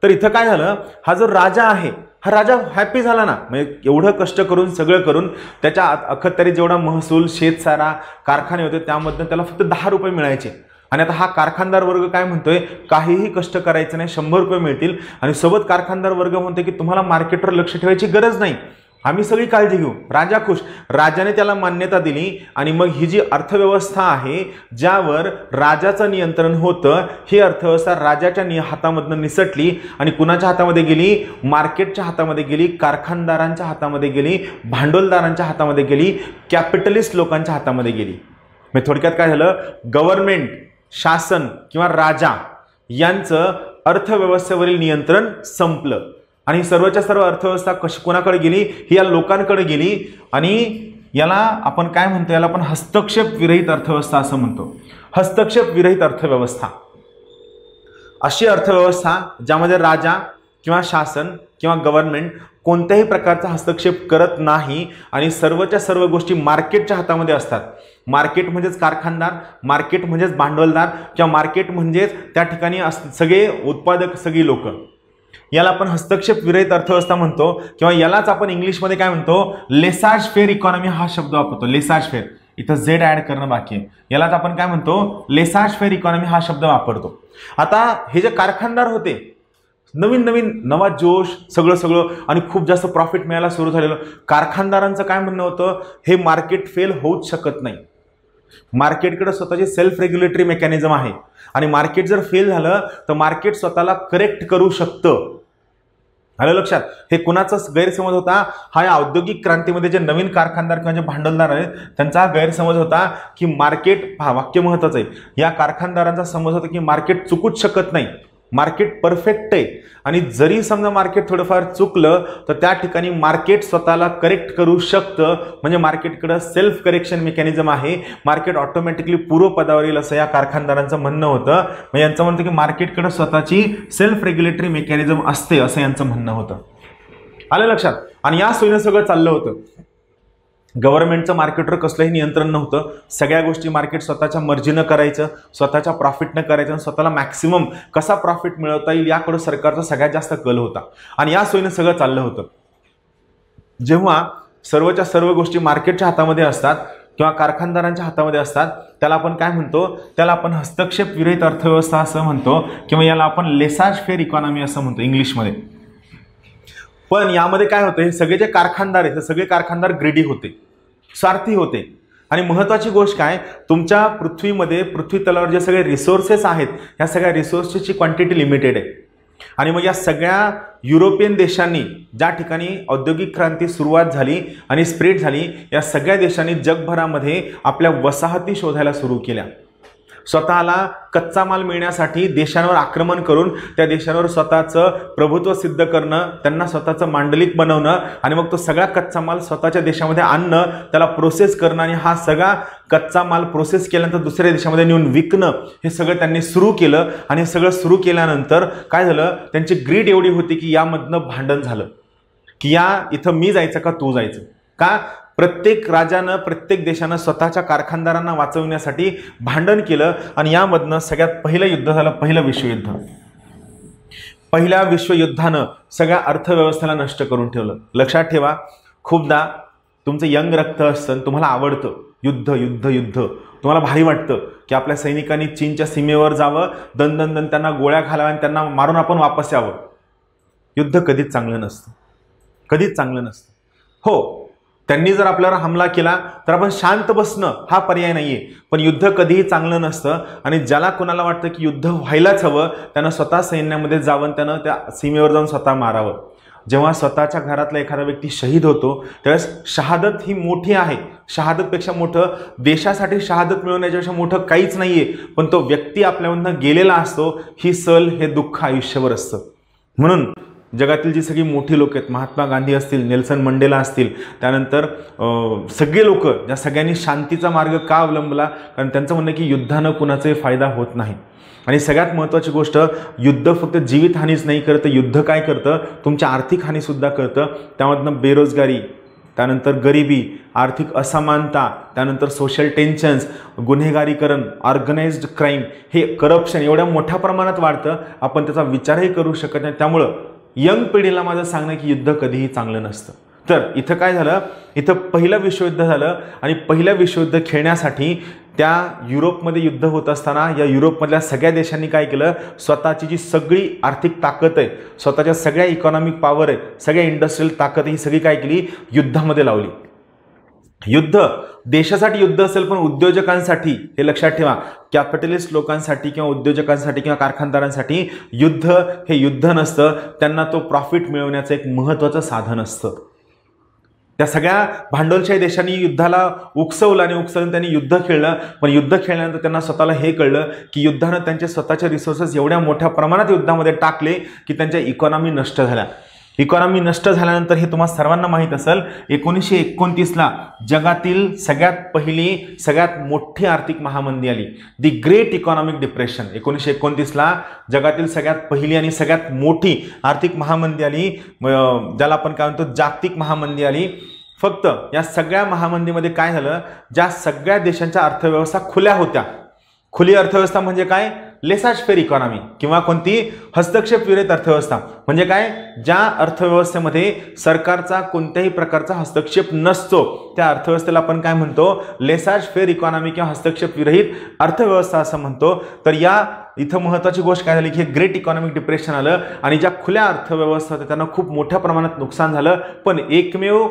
तर इथं काय झालं, हा जो राजा आहे, हा राजा हॅपी झाला ना, म्हणजे एवढं कष्ट करून सगळं करून त्याच्या अखत्यारीत जेवढा महसूल, शेतसारा, कारखाने होते त्यामधून त्याला फक्त 10 रुपये मिळायचे. आणि आता हा कारखानदार वर्ग काय म्हणतोय, काहीही कष्ट करायचं नाही, 100 रुपये मिळतील. आणि सोबत कारखानदार वर्ग म्हणतोय की तुम्हाला मार्केटवर लक्ष ठेवायची गरज नाही, आम्ही सगळी काळजी घेऊ. राजा खुश, राजाने त्याला मान्यता दिली. आणि मग ही जी अर्थव्यवस्था आहे, ज्यावर राजाचं नियंत्रण होतं, ही अर्थव्यवस्था राजाच्या हातामधनं निसटली आणि कुणाच्या हातामध्ये गेली, मार्केटच्या हातामध्ये गेली, कारखानदारांच्या हातामध्ये गेली, भांडवलदारांच्या हातामध्ये गेली, कॅपिटलिस्ट लोकांच्या हातामध्ये गेली. म्हणजे थोडक्यात काय झालं, गव्हर्नमेंट, शासन किंवा राजा यांचं अर्थव्यवस्थेवरील नियंत्रण संपलं आणि सर्वच्या सर्व अर्थव्यवस्था कोणाकडे गेली, ही या लोकांकडे गेली. आणि याला आपण काय म्हणतो, याला आपण हस्तक्षेप विरहित अर्थव्यवस्था असं म्हणतो. हस्तक्षेप विरहित अर्थव्यवस्था अशी अर्थव्यवस्था ज्यामध्ये राजा किंवा शासन किंवा गव्हर्नमेंट कोणत्याही प्रकारचा हस्तक्षेप करत नाही आणि सर्वच्या सर्व गोष्टी मार्केटच्या हातामध्ये असतात. मार्केट म्हणजेच कारखानदार, मार्केट म्हणजेच भांडवलदार किंवा मार्केट म्हणजेच त्या ठिकाणी सगळे उत्पादक, सगळी लोक. याला आपण हस्तक्षेप विरहित अर्थव्यवस्था म्हणतो, किंवा यालाच आपण इंग्लिशमध्ये काय म्हणतो, लेसाज फेअर इकॉनॉमी हा शब्द वापरतो. लेसाज फेअर, इथं झेड ऍड करणं बाकी आहे. यालाच आपण काय म्हणतो, लेसाज फेअर इकॉनॉमी हा शब्द वापरतो. आता हे जे कारखानदार होते, नवा जोश, सगळं आणि खूप जास्त प्रॉफिट मिळायला सुरू झालेलं. कारखानदारांचं काय म्हणणं होतं, हे मार्केट फेल होऊच शकत नाही. मार्केटकडे स्वतःची सेल्फ रेग्युलेटरी मेकॅनिझम आहे आणि मार्केट जर फेल झालं तर मार्केट स्वतःला करेक्ट करू शकतं. आलं लक्षात? हे कुणाचाच गैरसमज होता, हा या औद्योगिक क्रांतीमध्ये जे नवीन कारखानदार किंवा जे भांडवलदार आहेत त्यांचा गैरसमज होता की मार्केट, हा वाक्य महत्वाचं आहे, या कारखानदारांचा समज होता की मार्केट चुकूच शकत नाही, मार्केट परफेक्ट आहे आणि जरी समजा मार्केट थोडंफार चुकलं तर त्या ठिकाणी मार्केट स्वतःला करेक्ट करू शकतं. म्हणजे मार्केटकडे सेल्फ करेक्शन मेकॅनिझम आहे, मार्केट ऑटोमॅटिकली पूर्वपदावर येईल असं या कारखानदारांचं म्हणणं होतं. म्हणजे यांचं म्हणतं की मार्केटकडे स्वतःची सेल्फ रेग्युलेटरी मेकॅनिझम असते असं यांचं म्हणणं होतं. आलं लक्षात? आणि या सोयीनं सगळं चाललं होतं. गव्हर्नमेंटचं मार्केटवर कसलंही नियंत्रण नव्हतं. सगळ्या गोष्टी मार्केट स्वतःच्या मर्जीनं करायचं, स्वतःच्या प्रॉफिटनं करायचं आणि स्वतःला मॅक्सिमम कसा प्रॉफिट मिळवता येईल याकडे सरकारचा सगळ्यात जास्त कल होता आणि या सोयीनं सगळं चाललं होतं. जेव्हा सर्वच्या सर्व गोष्टी मार्केटच्या हातामध्ये असतात किंवा कारखानदारांच्या हातामध्ये असतात त्याला आपण काय म्हणतो, त्याला आपण हस्तक्षेप विरहित अर्थव्यवस्था असं म्हणतो किंवा याला आपण लेसाज फेअर इकॉनॉमी असं म्हणतो इंग्लिशमध्ये. पण यामध्ये काय होतं, हे सगळे जे कारखानदार आहेत, हे सगळे कारखानदार ग्रेडी होते, स्वार्थी होते. आणि महत्त्वाची गोष्ट काय, तुमच्या पृथ्वीमध्ये, पृथ्वी तलावर जे सगळे रिसोर्सेस आहेत, ह्या सगळ्या रिसोर्सेसची क्वांटिटी लिमिटेड आहे. आणि मग या सगळ्या युरोपियन देशांनी, ज्या ठिकाणी औद्योगिक क्रांती सुरुवात झाली आणि स्प्रेड झाली, या सगळ्या देशांनी जगभरामध्ये आपल्या वसाहती शोधायला सुरू केल्या. स्वतःला कच्चा माल मिळण्यासाठी देशांवर आक्रमण करून त्या देशांवर स्वतःचं प्रभुत्व सिद्ध करणं, त्यांना स्वतःचं मांडलिक बनवणं आणि मग तो सगळा कच्चा माल स्वतःच्या देशामध्ये आणणं, त्याला प्रोसेस करणं आणि हा सगळा कच्चा माल प्रोसेस केल्यानंतर दुसऱ्या देशामध्ये नेऊन विकणं, हे सगळं त्यांनी सुरू केलं. आणि हे सगळं सुरू केल्यानंतर काय झालं, त्यांची ग्रीड एवढी होती की यामधनं भांडण झालं की या इथं मी जायचं का तू जायचं का. प्रत्येक राजानं, प्रत्येक देशानं स्वतःच्या कारखानदारांना वाचवण्यासाठी भांडण केलं आणि यामधनं सगळ्यात पहिलं युद्ध झालं, पहिलं विश्वयुद्ध. पहिल्या विश्वयुद्धानं सगळ्या अर्थव्यवस्थेला नष्ट करून ठेवलं. लक्षात ठेवा, खूपदा तुमचं यंग रक्त असतं, तुम्हाला आवडतं युद्ध युद्ध युद्ध, तुम्हाला भारी वाटतं की आपल्या सैनिकांनी चीनच्या सीमेवर जावं, दन दन दन त्यांना गोळ्या घालाव्या आणि त्यांना मारून आपण वापस यावं. युद्ध कधीच चांगलं नसतं, कधीच चांगलं नसतं. हो, त्यांनी जर आपल्यावर हमला केला तर आपण शांत बसणं हा पर्याय नाहीये, पण युद्ध कधीही चांगलं नसतं. आणि ज्याला कोणाला वाटतं की युद्ध व्हायलाच हवं, त्यानं स्वतः सैन्यामध्ये जावं, त्यानं त्या सीमेवर जाऊन स्वतः मारावं. जेव्हा स्वतःच्या घरातला एखादा व्यक्ती शहीद होतो त्यावेळेस शहादत ही मोठी आहे. शहादतपेक्षा मोठं, देशासाठी शहादत मिळवण्यापेक्षा मोठं काहीच नाहीये. पण तो व्यक्ती आपल्यामधनं गेलेला असतो, ही सल, हे दुःख आयुष्यभर असतं. म्हणून जगातील जी सगळी मोठी लोक आहेत, महात्मा गांधी असतील, नेल्सन मंडेला असतील, त्यानंतर सगळे लोक, ज्या सगळ्यांनी शांतीचा मार्ग का अवलंबला, कारण त्यांचं म्हणणं की युद्धानं कुणाचाही फायदा होत नाही. आणि सगळ्यात महत्त्वाची गोष्ट, युद्ध फक्त जीवितहानीच नाही करतं, युद्ध काय करतं, तुमच्या आर्थिक हानीसुद्धा करतं. त्यामधनं बेरोजगारी, त्यानंतर गरिबी, आर्थिक असमानता, त्यानंतर सोशल टेन्शन्स, गुन्हेगारीकरण, ऑर्गनाइज्ड क्राईम, हे करप्शन एवढ्या मोठ्या प्रमाणात वाढतं, आपण त्याचा विचारही करू शकत नाही. त्यामुळं यंग पिढीला माझं सांगणं की युद्ध कधीही चांगलं नसतं. तर इथं काय झालं, इथं पहिलं विश्वयुद्ध झालं आणि पहिलं विश्वयुद्ध खेळण्यासाठी त्या युरोपमध्ये युद्ध होत असताना या युरोपमधल्या सगळ्या देशांनी काय केलं, स्वतःची जी सगळी आर्थिक ताकद आहे, स्वतःच्या सगळ्या इकॉनॉमिक पॉवर आहे, सगळ्या इंडस्ट्रियल ताकद, ही सगळी काय केली, युद्धामध्ये लावली. युद्ध देशासाठी युद्ध असेल, पण उद्योजकांसाठी, हे लक्षात ठेवा, कॅपिटलिस्ट लोकांसाठी किंवा उद्योजकांसाठी किंवा कारखानदारांसाठी युद्ध हे युद्ध नसतं, त्यांना तो प्रॉफिट मिळवण्याचं एक महत्त्वाचं साधन असतं. त्या सगळ्या भांडवलशाही देशांनी युद्धाला उकसवलं आणि उकसवून त्यांनी युद्ध खेळलं. पण युद्ध खेळल्यानंतर त्यांना स्वतःला हे कळलं की युद्धानं त्यांचे स्वतःचे रिसोर्सेस एवढ्या मोठ्या प्रमाणात युद्धामध्ये टाकले की त्यांच्या इकॉनॉमी नष्ट झाल्या. इकॉनॉमी नष्ट झाल्यानंतर हे तुम्हाला सर्वांना माहीत असेल, 1929ला जगातील सगळ्यात पहिली, सगळ्यात मोठी आर्थिक महामंदी आली, दी ग्रेट इकॉनॉमिक डिप्रेशन. 1929ला जगातील सगळ्यात पहिली आणि सगळ्यात मोठी आर्थिक महामंदी आली, ज्याला आपण काय म्हणतो, जागतिक महामंदी आली. फक्त या सगळ्या महामंदीमध्ये काय झालं, ज्या सगळ्या देशांच्या अर्थव्यवस्था खुल्या होत्या, खुली अर्थव्यवस्था म्हणजे काय, लेसाज फेर इकॉनॉमी किंवा कोणती हस्तक्षेप विरहित अर्थव्यवस्था म्हणजे काय, ज्या अर्थव्यवस्थेमध्ये सरकारचा कोणत्याही प्रकारचा हस्तक्षेप नसतो त्या अर्थव्यवस्थेला आपण काय म्हणतो, लेसाज फेर इकॉनॉमी किंवा हस्तक्षेप विरहित अर्थव्यवस्था असं म्हणतो. तर या इथं महत्त्वाची गोष्ट काय झाली की ग्रेट इकॉनॉमिक डिप्रेशन आलं आणि ज्या खुल्या अर्थव्यवस्था होत्या त्यांना खूप मोठ्या प्रमाणात नुकसान झालं. पण एकमेव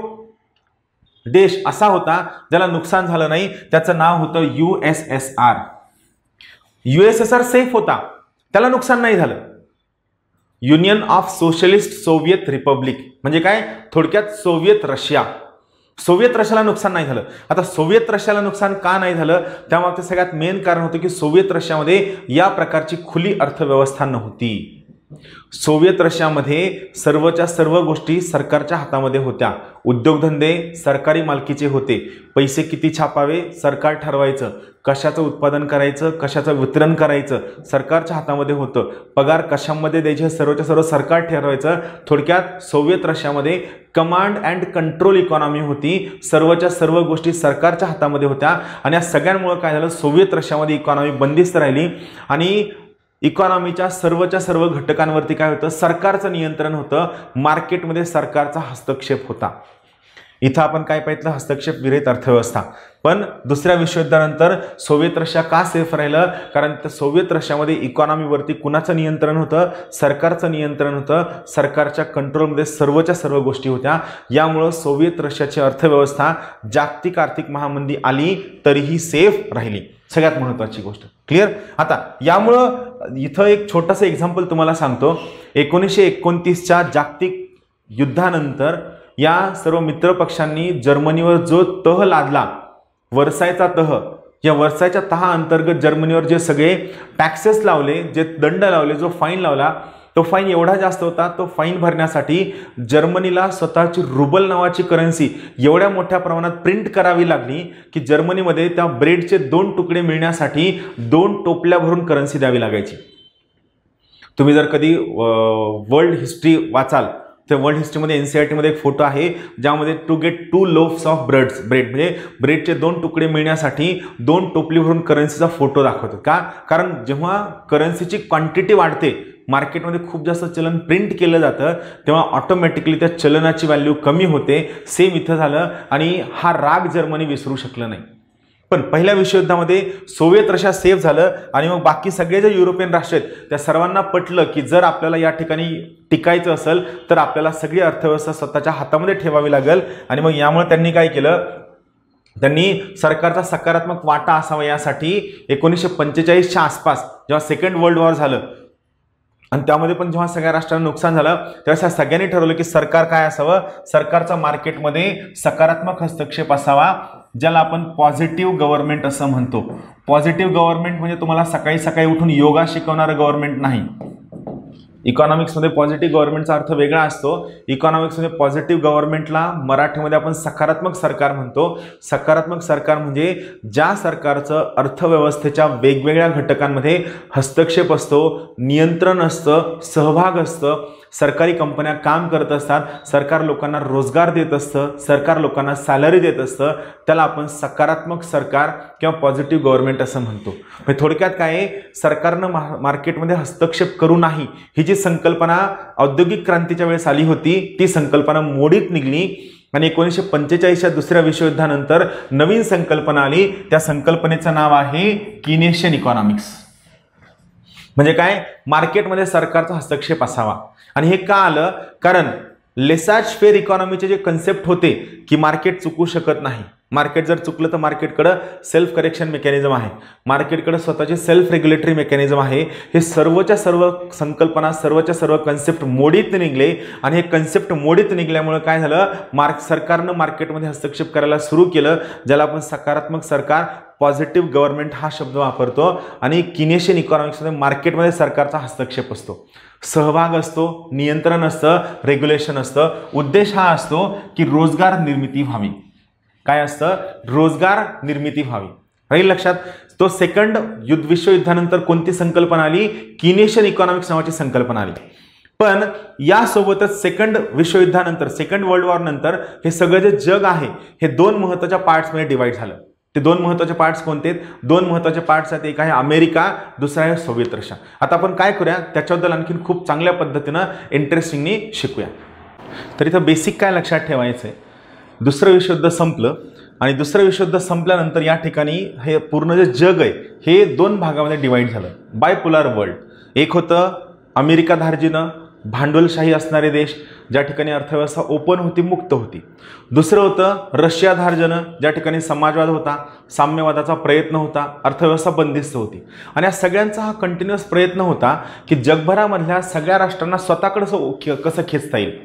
देश असा होता ज्याला नुकसान झालं नाही, त्याचं नाव होतं USSR. USSR सेफ होता, त्याला नुकसान नाही झालं. Union of socialist Soviet Republic म्हणजे काय, थोडक्यात सोव्हिएत रशिया. सोव्हिएत रशियाला नुकसान नाही झालं. आता सोव्हिएत रशियाला नुकसान का नाही झालं, त्यामागचं सगळ्यात मेन कारण होतं की सोव्हिएत रशियामध्ये या प्रकारची खुली अर्थव्यवस्था नव्हती. सोव्हिएत रशियामध्ये सर्वच्या सर्व गोष्टी सरकारच्या हातामध्ये होत्या. उद्योगधंदे सरकारी मालकीचे होते. पैसे किती छापावे सरकार ठरवायचं. कशाचं उत्पादन करायचं, कशाचं वितरण करायचं सरकारच्या हातामध्ये होतं. पगार कशामध्ये द्यायचे सर्वच्या सर्व सरकार ठरवायचं. थोडक्यात सोव्हिएत रशियामध्ये कमांड अँड कंट्रोल इकॉनॉमी होती. सर्वच्या सर्व गोष्टी सरकारच्या हातामध्ये होत्या आणि या सगळ्यांमुळे काय झालं, सोव्हिएत रशियामध्ये इकॉनॉमी बंदिस्त राहिली आणि इकॉनॉमीच्या सर्वच्या सर्व घटकांवरती काय होतं, सरकारचं नियंत्रण होतं. मार्केटमध्ये सरकारचा हस्तक्षेप होता. इथं आपण काय पाहिलं, हस्तक्षेप विरहित अर्थव्यवस्था. पण दुसऱ्या विश्वयुद्धानंतर सोव्हिएत रशिया का सेफ राहिलं, कारण सोव्हिएत रशियामध्ये इकॉनॉमीवरती कुणाचं नियंत्रण होतं, सरकारचं नियंत्रण होतं. सरकारच्या कंट्रोलमध्ये सर्वच्या सर्व गोष्टी होत्या. यामुळं सोव्हिएत रशियाची अर्थव्यवस्था जागतिक आर्थिक महामंदी आली तरीही सेफ राहिली. सगळ्यात महत्त्वाची गोष्ट क्लिअर. आता यामुळं इथं एक छोटंसं एक्झाम्पल तुम्हाला सांगतो. 1929च्या जागतिक युद्धानंतर या सर्व मित्रपक्षांनी जर्मनीवर जो तह लादला, वर्सायचा तह, या वर्सायच्या तहा अंतर्गत जर्मनीवर जे सगळे टॅक्सेस लावले, जे दंड लावले, जो फाईन लावला, तो फाईन एवढा जास्त होता. तो फाईन भरण्यासाठी जर्मनीला स्वतःची रुबल नावाची करन्सी एवढ्या मोठ्या प्रमाणात प्रिंट करावी लागली की जर्मनीमध्ये त्या ब्रेडचे 2 तुकडे मिळण्यासाठी 2 टोपल्या भरून करन्सी द्यावी लागायची. तुम्ही जर कधी वर्ल्ड हिस्ट्री वाचाल तर वर्ल्ड हिस्ट्रीमध्ये NCERT मध्ये एक फोटो आहे ज्यामध्ये टू गेट 2 लोफ्स ऑफ ब्रेड म्हणजे ब्रेडचे 2 तुकडे मिळण्यासाठी 2 टोपली भरून करन्सीचा फोटो दाखवतो. का, कारण जेव्हा करन्सीची क्वांटिटी वाढते, मार्केटमध्ये खूप जास्त चलन प्रिंट केलं जातं, तेव्हा ऑटोमॅटिकली त्या चलनाची व्हॅल्यू कमी होते. सेम इथं झालं आणि हा राग जर्मनी विसरू शकलं नाही. पण पहिल्या विश्वयुद्धामध्ये सोव्हिएत रशिया सेफ झालं आणि मग बाकी सगळे जे युरोपियन राष्ट्र आहेत त्या सर्वांना पटलं की जर आपल्याला या ठिकाणी टिकायचं असेल तर आपल्याला सगळी अर्थव्यवस्था स्वतःच्या हातामध्ये ठेवावी लागेल. आणि मग यामुळे त्यांनी काय केलं, त्यांनी सरकारचा सकारात्मक वाटा असावा यासाठी 1945च्या आसपास जेव्हा सेकंड वर्ल्ड वॉर झालं आणि त्यामध्ये पण जेव्हा सगळ्या राष्ट्रांना नुकसान झालं तेव्हा सगळ्यांनी ठरवलं की सरकार काय असावं, सरकारचा मार्केटमध्ये सकारात्मक हस्तक्षेप असावा, ज्याला आपण पॉझिटिव्ह गव्हर्नमेंट असं म्हणतो. पॉझिटिव्ह गव्हर्नमेंट म्हणजे तुम्हाला सकाळी सकाळी उठून योगा शिकवणारं गव्हर्नमेंट नाही. इकॉनॉमिक्समध्ये पॉझिटिव्ह गव्हर्नमेंटचा अर्थ वेगळा असतो. इकॉनॉमिक्समध्ये पॉझिटिव्ह गव्हर्नमेंटला मराठीमध्ये आपण सकारात्मक सरकार म्हणतो. सकारात्मक सरकार म्हणजे ज्या सरकारचं अर्थव्यवस्थेच्या वेगवेगळ्या घटकांमध्ये हस्तक्षेप असतो, नियंत्रण असतं, सहभाग असतं. सरकारी कंपन्या काम करत असतात, सरकार लोकांना रोजगार देत असतं, सरकार लोकांना सॅलरी देत असतं, त्याला आपण सकारात्मक सरकार किंवा पॉझिटिव्ह गव्हर्नमेंट असं म्हणतो. थोडक्यात काय आहे, सरकारनं मार्केटमध्ये हस्तक्षेप करू नाही ही जी संकल्पना औद्योगिक क्रांतीच्या वेळेस आली होती ती संकल्पना मोडीत निघली आणि 1945च्या दुसऱ्या विश्वयुद्धानंतर नवीन संकल्पना आली. त्या संकल्पनेचं नाव आहे किनेशियन इकॉनॉमिक्स. म्हणजे काय, मार्केटमध्ये सरकारचा हस्तक्षेप असावा. आणि हे का आलं, कारण लेसाज फेर इकॉनॉमीचे जे कन्सेप्ट होते की मार्केट चुकू शकत नाही, मार्केट जर चुकलं तर मार्केटकडं सेल्फ करेक्शन मेकॅनिझम आहे, मार्केटकडे स्वतःचे सेल्फ रेग्युलेटरी मेकॅनिझम आहे. हे सर्वच्या सर्व संकल्पना, सर्वच्या सर्व कन्सेप्ट मोडीत निघले आणि हे कन्सेप्ट मोडीत निघल्यामुळे काय झालं, सरकारनं मार्केटमध्ये हस्तक्षेप करायला सुरू केलं, ज्याला आपण सकारात्मक सरकार, पॉझिटिव्ह गव्हर्नमेंट हा शब्द वापरतो. आणि किनेशियन इकॉनॉमिक्समध्ये मार्केटमध्ये सरकारचा हस्तक्षेप असतो, सहभाग असतो, नियंत्रण असतं, रेग्युलेशन असतं. उद्देश हा असतो की रोजगार निर्मिती व्हावी. काय असतं, रोजगार निर्मिती व्हावी. राहील लक्षात. तो सेकंड विश्वयुद्धानंतर कोणती संकल्पना आली, किनेशियन इकॉनॉमिक्स नावाची संकल्पना आली. पण यासोबतच सेकंड विश्वयुद्धानंतर, सेकंड वर्ल्ड वॉर नंतर हे सगळं जे जग आहे हे 2 महत्त्वाच्या पार्ट्समध्ये डिवाइड झालं. ते दोन महत्त्वाचे पार्ट्स कोणते आहेत? दोन महत्त्वाचे पार्ट्स आहेत, एक आहे अमेरिका, दुसरा आहे सोव्हिएत रशिया. आता आपण काय करूया, त्याच्याबद्दल आणखीन खूप चांगल्या पद्धतीनं इंटरेस्टिंगली शिकूया. तर इथं बेसिक काय लक्षात ठेवायचं आहे, दुसरं विश्वयुद्ध संपलं आणि दुसरं विश्वयुद्ध संपल्यानंतर या ठिकाणी हे पूर्ण जे जग आहे हे दोन भागामध्ये डिवाईड झालं, बायपोलर वर्ल्ड. एक होतं अमेरिका धार्जिनं भांडवलशाही असणारे देश, ज्या ठिकाणी अर्थव्यवस्था ओपन होती, मुक्त होती. दुसरं होतं रशिया धार्जनं, ज्या ठिकाणी समाजवाद होता, साम्यवादाचा प्रयत्न होता, अर्थव्यवस्था बंदिस्त होती. आणि या सगळ्यांचा हा कंटिन्युअस प्रयत्न होता की जगभरामधल्या सगळ्या राष्ट्रांना स्वतःकडे कसं खेचता येईल.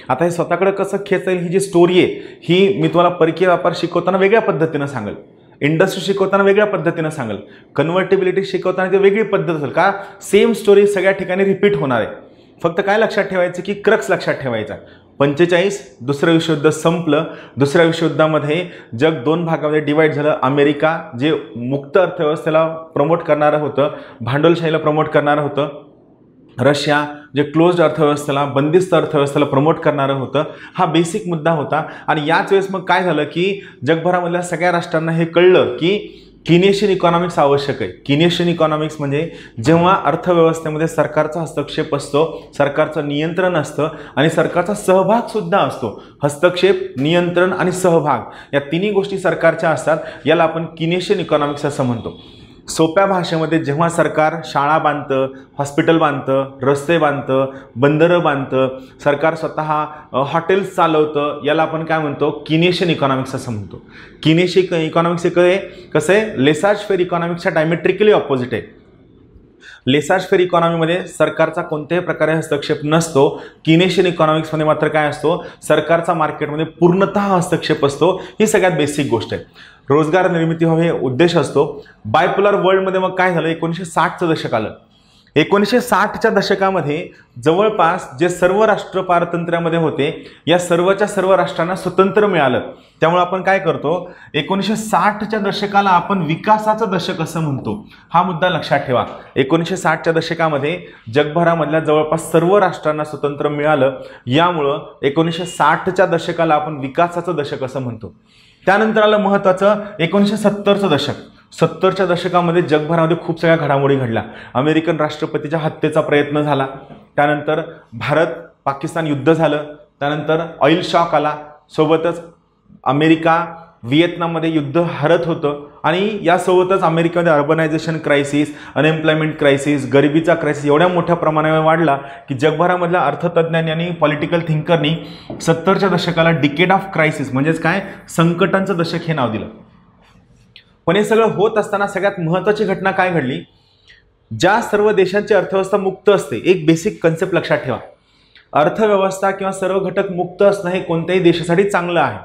आता हे स्वतःकडे कसं खेचता येईल ही जी स्टोरी आहे ही मी तुम्हाला परकीय व्यापार शिकवताना वेगळ्या पद्धतीनं सांगेल, इंडस्ट्री शिकवताना वेगळ्या पद्धतीनं सांगेल, कन्व्हर्टिबिलिटी शिकवताना ती वेगळी पद्धत असेल. का सेम स्टोरी सगळ्या ठिकाणी रिपीट होणार आहे. फक्त काय लक्षात ठेवायचं की क्रक्स लक्षात ठेवायचा. 45 दुसरं विश्वयुद्ध संपलं. दुसऱ्या विश्वयुद्धामध्ये जग दोन भागामध्ये डिवाईड झालं. अमेरिका जे मुक्त अर्थव्यवस्थेला प्रमोट करणारं होतं, भांडवलशाहीला प्रमोट करणारं होतं. रशिया जे क्लोज्ड अर्थव्यवस्थेला, बंदिस्त अर्थव्यवस्थेला प्रमोट करणारं होतं. हा बेसिक मुद्दा होता. आणि याच वेळेस मग काय झालं की जगभरामधल्या सगळ्या राष्ट्रांना हे कळलं की किनेशियन इकॉनॉमिक्स आवश्यक आहे. किनेशियन इकॉनॉमिक्स म्हणजे जेव्हा अर्थव्यवस्थेमध्ये सरकारचा हस्तक्षेप असतो, सरकारचं नियंत्रण असतं आणि सरकारचा सहभाग सुद्धा असतो. हस्तक्षेप, नियंत्रण आणि सहभाग या तिन्ही गोष्टी सरकारच्या असतात. याला आपण किनेशियन इकॉनॉमिक्स असं म्हणतो. सोप्या भाषेमध्ये जेव्हा सरकार शाळा बांधतं, हॉस्पिटल बांधतं, रस्ते बांधतं, बंदरं बांधतं, सरकार स्वतः हॉटेल्स चालवतं, याला आपण काय म्हणतो, किनेशियन इकॉनॉमिक्स असं म्हणतो. किनेशियन इकॉनॉमिक्स कसं आहे, लेसार्ज फेअर इकॉनॉमिक्सच्या डायमेट्रिकली ऑपोजिट आहे. लेसार्ज फेअर इकॉनॉमीमध्ये सरकारचा कोणत्याही प्रकारे हस्तक्षेप नसतो. किनेशियन इकॉनॉमिक्समध्ये मात्र काय असतो, सरकारचा मार्केटमध्ये पूर्णतः हस्तक्षेप असतो. ही सगळ्यात बेसिक गोष्ट आहे. रोजगार निर्मिती व्हावी हे उद्देश असतो. बायपोलर वर्ल्डमध्ये मग काय झालं, 1960चं दशक आलं. 1960च्या दशकामध्ये जवळपास जे सर्व राष्ट्र पारतंत्र्यामध्ये होते या सर्वच्या सर्व राष्ट्रांना स्वतंत्र मिळालं. त्यामुळे आपण काय करतो, 1960च्या दशकाला आपण विकासाचं दशक असं म्हणतो. हा मुद्दा लक्षात ठेवा. 1960च्या दशकामध्ये जगभरामधल्या जवळपास सर्व राष्ट्रांना स्वतंत्र मिळालं. यामुळं 1960च्या दशकाला आपण विकासाचं दशक असं म्हणतो. त्यानंतर आलं महत्त्वाचं 1970चं दशक. 70च्या दशकामध्ये जगभरामध्ये खूप सगळ्या घडामोडी घडल्या. अमेरिकन राष्ट्रपतीच्या हत्येचा प्रयत्न झाला. त्यानंतर भारत पाकिस्तान युद्ध झालं. त्यानंतर ऑइल शॉक आला. सोबतच अमेरिका व्हिएतनाममध्ये युद्ध हरत होतं. आणि यासोबतच अमेरिकेमध्ये अर्बनायझेशन क्रायसिस, अनएम्प्लॉयमेंट क्रायसिस, गरिबीचा क्रायसिस एवढ्या मोठ्या प्रमाणावर वाढला की जगभरामधल्या अर्थतज्ञांनी आणि पॉलिटिकल थिंकरनी 70च्या दशकाला डिकेड ऑफ क्रायसिस म्हणजेच काय, संकटांचं दशक हे नाव दिलं. पण हे सगळं होत असताना सगळ्यात महत्त्वाची घटना काय घडली, ज्या सर्व देशांची अर्थव्यवस्था मुक्त असते, एक बेसिक कन्सेप्ट लक्षात ठेवा, अर्थव्यवस्था किंवा सर्व घटक मुक्त असणं हे कोणत्याही देशासाठी चांगलं आहे.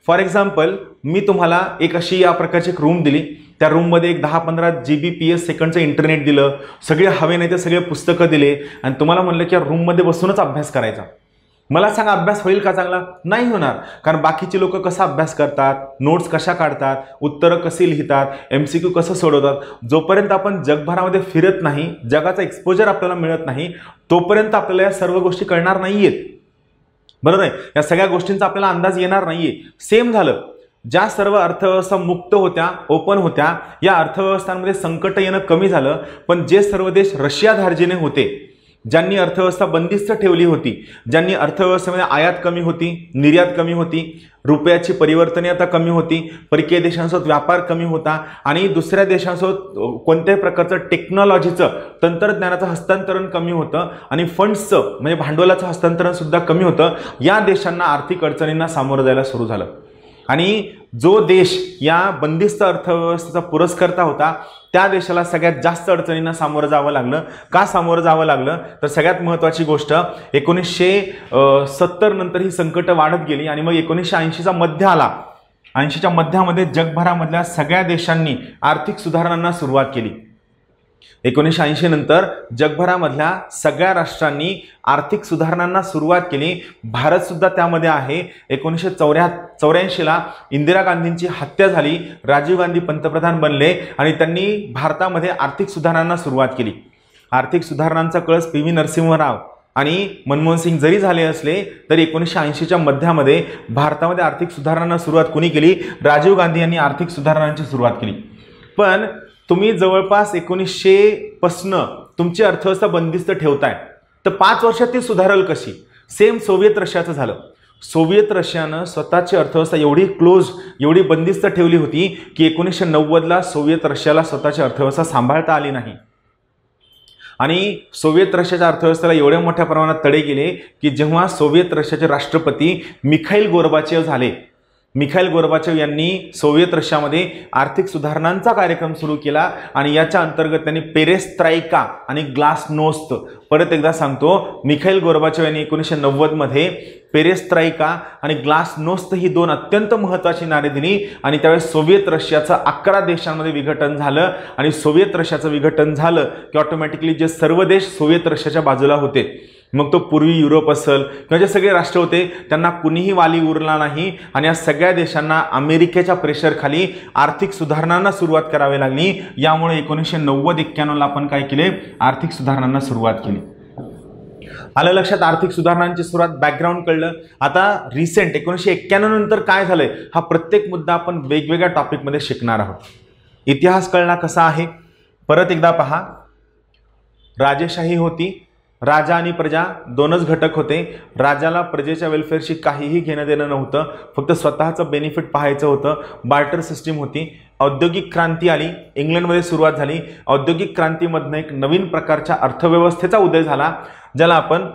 फॉर एक्झाम्पल मी तुम्हाला एक अशी या प्रकारची एक रूम दिली. त्या रूममध्ये एक 10-15 Gbps सेकंडचं इंटरनेट दिलं, सगळे हवे नाही ते सगळे पुस्तकं दिले आणि तुम्हाला म्हणलं की या रूममध्ये बसूनच अभ्यास करायचा. मला सांगा अभ्यास होईल का चांगला? नाही होणार. कारण बाकीचे लोक कसा अभ्यास करतात, नोट्स कशा काढतात, उत्तरं कशी लिहितात, MCQ कसं सोडवतात. जोपर्यंत आपण जगभरामध्ये फिरत नाही, जगाचा एक्सपोजर आपल्याला मिळत नाही, तोपर्यंत आपल्याला या सर्व गोष्टी कळणार नाहीयेत. बरोबर आहे. या सगळ्या गोष्टींचा आपल्याला अंदाज येणार नाहीये. सेम झालं, ज्या सर्व अर्थव्यवस्था मुक्त होत्या, ओपन होत्या, या अर्थव्यवस्थांमध्ये संकट येणं कमी झालं. पण जे सर्व देश रशिया धार्जिने होते, ज्यांनी अर्थव्यवस्था बंदिस्त ठेवली होती, ज्यांनी अर्थव्यवस्थेमध्ये आयात कमी होती, निर्यात कमी होती, रुपयाची परिवर्तनीयता कमी होती, परकीय देशांसोबत व्यापार कमी होता आणि दुसऱ्या देशांसोबत कोणत्याही प्रकारचं टेक्नॉलॉजीचं, तंत्रज्ञानाचं हस्तांतरण कमी होतं आणि फंड्सचं म्हणजे भांडवलाचं हस्तांतरण सुद्धा कमी होतं. या देशांना आर्थिक अडचणींना सामोरं जायला सुरू झालं. आणि जो देश या बंदिस्त अर्थव्यवस्थेचा पुरस्कर्ता होता त्या देशाला सगळ्यात जास्त अडचणींना सामोरं जावं लागलं. का सामोरं जावं लागलं तर सगळ्यात महत्त्वाची गोष्ट 1970 नंतर ही संकट वाढत गेली आणि मग 1980चा मध्य आला. 80च्या मध्यामध्ये जगभरामधल्या सगळ्या देशांनी आर्थिक सुधारणांना सुरुवात केली. 1980 नंतर जगभरामधल्या सगळ्या राष्ट्रांनी आर्थिक सुधारणांना सुरुवात केली. भारत सुद्धा त्यामध्ये आहे. 1984ला इंदिरा गांधींची हत्या झाली, राजीव गांधी पंतप्रधान बनले आणि त्यांनी भारतामध्ये आर्थिक सुधारणांना सुरुवात केली. आर्थिक सुधारणांचा कळस PV नरसिंह राव आणि मनमोहन सिंग जरी झाले असले तरी 1980च्या मध्यामध्ये भारतामध्ये आर्थिक सुधारणांना सुरुवात कोणी केली? राजीव गांधी यांनी आर्थिक सुधारणांची सुरुवात केली. पण तुम्ही जवळपास 1900 पासून तुमची अर्थव्यवस्था बंदिस्त ठेवताय, तर 5 वर्षात ती सुधारेल कशी? सेम सोव्हिएत रशियाचं झालं. सोव्हिएत रशियानं स्वतःची अर्थव्यवस्था एवढी क्लोज, एवढी बंदिस्त ठेवली होती की 1990ला सोव्हिएत रशियाला स्वतःची अर्थव्यवस्था सांभाळता आली नाही. आणि सोव्हिएत रशियाच्या अर्थव्यवस्थेला एवढ्या मोठ्या प्रमाणात तडे गेले की जेव्हा सोव्हिएत रशियाचे राष्ट्रपती मिखाईल गोर्बाचेव झाले, मिखाईल गोर्बाचेव यांनी सोव्हिएत रशियामध्ये आर्थिक सुधारणांचा कार्यक्रम सुरू केला आणि याच्या अंतर्गत त्यांनी पेरेस्ट्राइका आणि ग्लासनोस्त, परत एकदा सांगतो, मिखाईल गोर्बाचेव यांनी 1990 मध्ये पेरेस्ट्राइका आणि ग्लासनोस्त ही 2 अत्यंत महत्त्वाची नारे दिली आणि त्यावेळेस सोव्हिएत रशियाचं 11 देशांमध्ये विघटन झालं. आणि सोव्हिएत रशियाचं विघटन झालं की ऑटोमॅटिकली जे सर्व देश सोव्हिएत रशियाच्या बाजूला होते, मग तो पूर्वी युरोप असेल किंवा जे सगळे राष्ट्र होते, त्यांना कुणीही वाली उरला नाही आणि या सगळ्या देशांना अमेरिकेच्या प्रेशरखाली आर्थिक सुधारणांना सुरुवात करावी लागली. यामुळे 1990-91ला आपण काय केले? आर्थिक सुधारणांना सुरुवात केली. आलं लक्षात? आर्थिक सुधारणांची सुरुवात, बॅकग्राऊंड कळलं. आता रिसेंट 1991 नंतर काय झालंय हा प्रत्येक मुद्दा आपण वेगवेगळ्या टॉपिकमध्ये शिकणार आहोत. इतिहास कळला कसा आहे? परत एकदा पहा. राजेशाही होती, राजा आणि प्रजा 2च घटक होते. राजाला प्रजेच्या वेलफेअरशी काहीही घेणं देणं नव्हतं, फक्त स्वतःचं बेनिफिट पाहायचं होतं. बार्टर सिस्टीम होती. औद्योगिक क्रांती आली, इंग्लंडमध्ये सुरुवात झाली. औद्योगिक क्रांतीमधनं एक नवीन प्रकारच्या अर्थव्यवस्थेचा उदय झाला, ज्याला आपण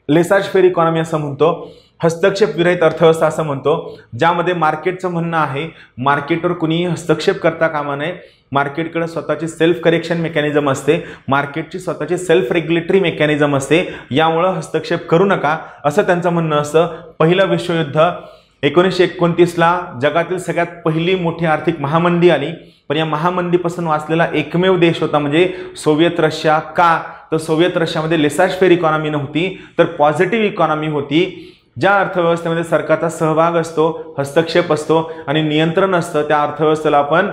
लेसाज फेअर इकॉनॉमी असं म्हणतो, हस्तक्षेप विरहित अर्थव्यवस्था असं म्हणतो, ज्यामध्ये मार्केटचं म्हणणं आहे मार्केटवर कुणीही हस्तक्षेप करता कामा नये. मार्केटकडे स्वतःची सेल्फ करेक्शन मेकॅनिझम असते, मार्केटची स्वतःची सेल्फ रेग्युलेटरी मेकॅनिझम असते, यामुळं हस्तक्षेप करू नका असं त्यांचं म्हणणं असतं. पहिलं विश्वयुद्ध 1929ला जगातील सगळ्यात पहिली मोठी आर्थिक महामंदी आली, पण या महामंदीपासून वाचलेला एकमेव देश होता म्हणजे सोव्हिएत रशिया. का? तर सोव्हिएत रशियामध्ये लेसाज फेअर इकॉनॉमी नव्हती, तर पॉझिटिव्ह इकॉनॉमी होती, ज्या अर्थव्यवस्थेमध्ये सरकारचा सहभाग असतो, हस्तक्षेप असतो आणि नियंत्रण असतं, त्या अर्थव्यवस्थेला आपण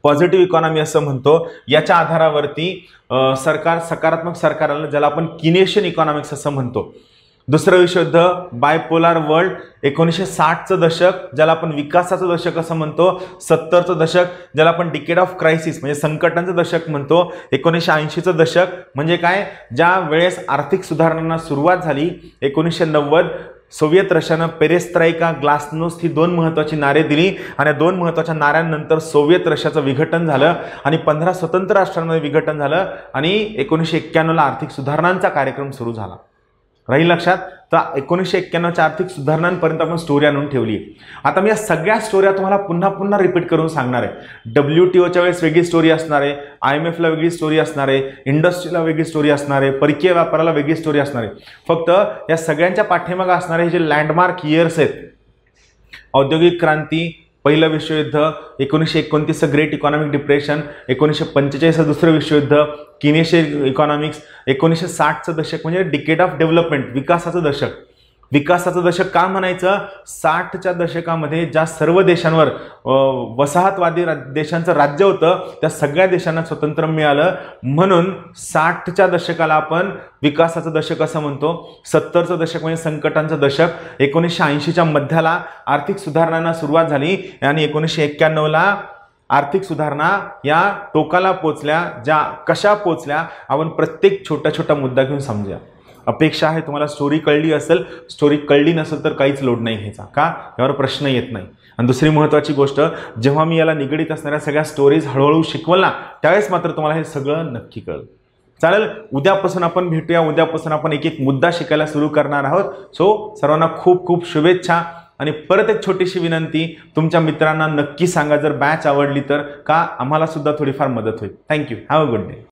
पॉझिटिव्ह इकॉनॉमी असं म्हणतो. याच्या आधारावरती सरकार सकारात्मक सरकार आलं, ज्याला आपण किनेशियन इकॉनॉमिक्स असं म्हणतो. दुसरं विश्वयुद्ध, बायपोलार वर्ल्ड, 1960चं दशक, ज्याला आपण विकासाचं दशक असं म्हणतो. 70चं दशक, ज्याला आपण डिकेड ऑफ क्रायसिस म्हणजे संकटांचं दशक म्हणतो. 1980चं दशक म्हणजे काय? ज्या वेळेस आर्थिक सुधारणांना सुरुवात झाली 1990, सोव्हिएत रशियानं पेरेस्ट्राइका, ग्लासनोस्त ही 2 महत्त्वाची नारे दिली आणि 2 महत्त्वाच्या नाऱ्यांनंतर सोव्हिएत रशियाचं विघटन झालं आणि 15 स्वतंत्र राष्ट्रांमध्ये विघटन झालं आणि 1991ला आर्थिक सुधारणांचा कार्यक्रम सुरू झाला. राहील लक्षात? तर 1991च्या आर्थिक सुधारणांपर्यंत आपण स्टोरी आणून ठेवली. आता मी या सगळ्या स्टोऱ्या तुम्हाला पुन्हा पुन्हा रिपीट करून सांगणार आहे. WTOच्या वेळेस वेगळी स्टोरी असणार आहे, IMFला वेगळी स्टोरी असणार आहे, इंडस्ट्रीला वेगळी स्टोरी असणार आहे, परकीय व्यापाराला वेगळी स्टोरी असणार आहे. फक्त या सगळ्यांच्या पाठीमागे असणारे हे जे लँडमार्क इयर्स आहेत, औद्योगिक क्रांती, पहिलं विश्वयुद्ध, 1929चं ग्रेट इकॉनॉमिक डिप्रेशन, 1945चं दुसरं विश्वयुद्ध, किनेशियन इकॉनॉमिक्स, 1960चं दशक म्हणजे डिकेड ऑफ डेव्हलपमेंट, विकासाचं दशक. विकासाचं दशक का म्हणायचं? 60च्या दशकामध्ये ज्या सर्व देशांवर वसाहतवादी देशांचं राज्य होतं, त्या सगळ्या देशांना स्वातंत्र्य मिळालं, म्हणून 60च्या दशकाला आपण विकासाचं दशक असं म्हणतो. 70चं दशक म्हणजे संकटांचं दशक. 1980च्या मध्याला आर्थिक सुधारणांना सुरुवात झाली आणि 1991ला आर्थिक सुधारणा या टोकाला पोचल्या. ज्या कशा पोचल्या आपण प्रत्येक छोटा छोटा मुद्दा घेऊन समजूया. अपेक्षा आहे तुम्हाला स्टोरी कळली असेल. स्टोरी कळली नसेल तर काहीच लोड नाही घ्यायचा, का? यावर प्रश्न येत नाही. आणि दुसरी महत्त्वाची गोष्ट, जेव्हा मी याला निगडीत असणाऱ्या सगळ्या स्टोरीज हळूहळू शिकवल ना, त्यावेळेस मात्र तुम्हाला हे सगळं नक्की कळेल. चालेल, उद्यापासून आपण भेटूया. उद्यापासून आपण एक एक मुद्दा शिकायला सुरू करणार आहोत. सो सर्वांना खूप खूप शुभेच्छा. आणि परत एक छोटीशी विनंती, तुमच्या मित्रांना नक्की सांगा जर बॅच आवडली तर, का आम्हाला सुद्धा थोडीफार मदत होईल. Thank you. Have a good day.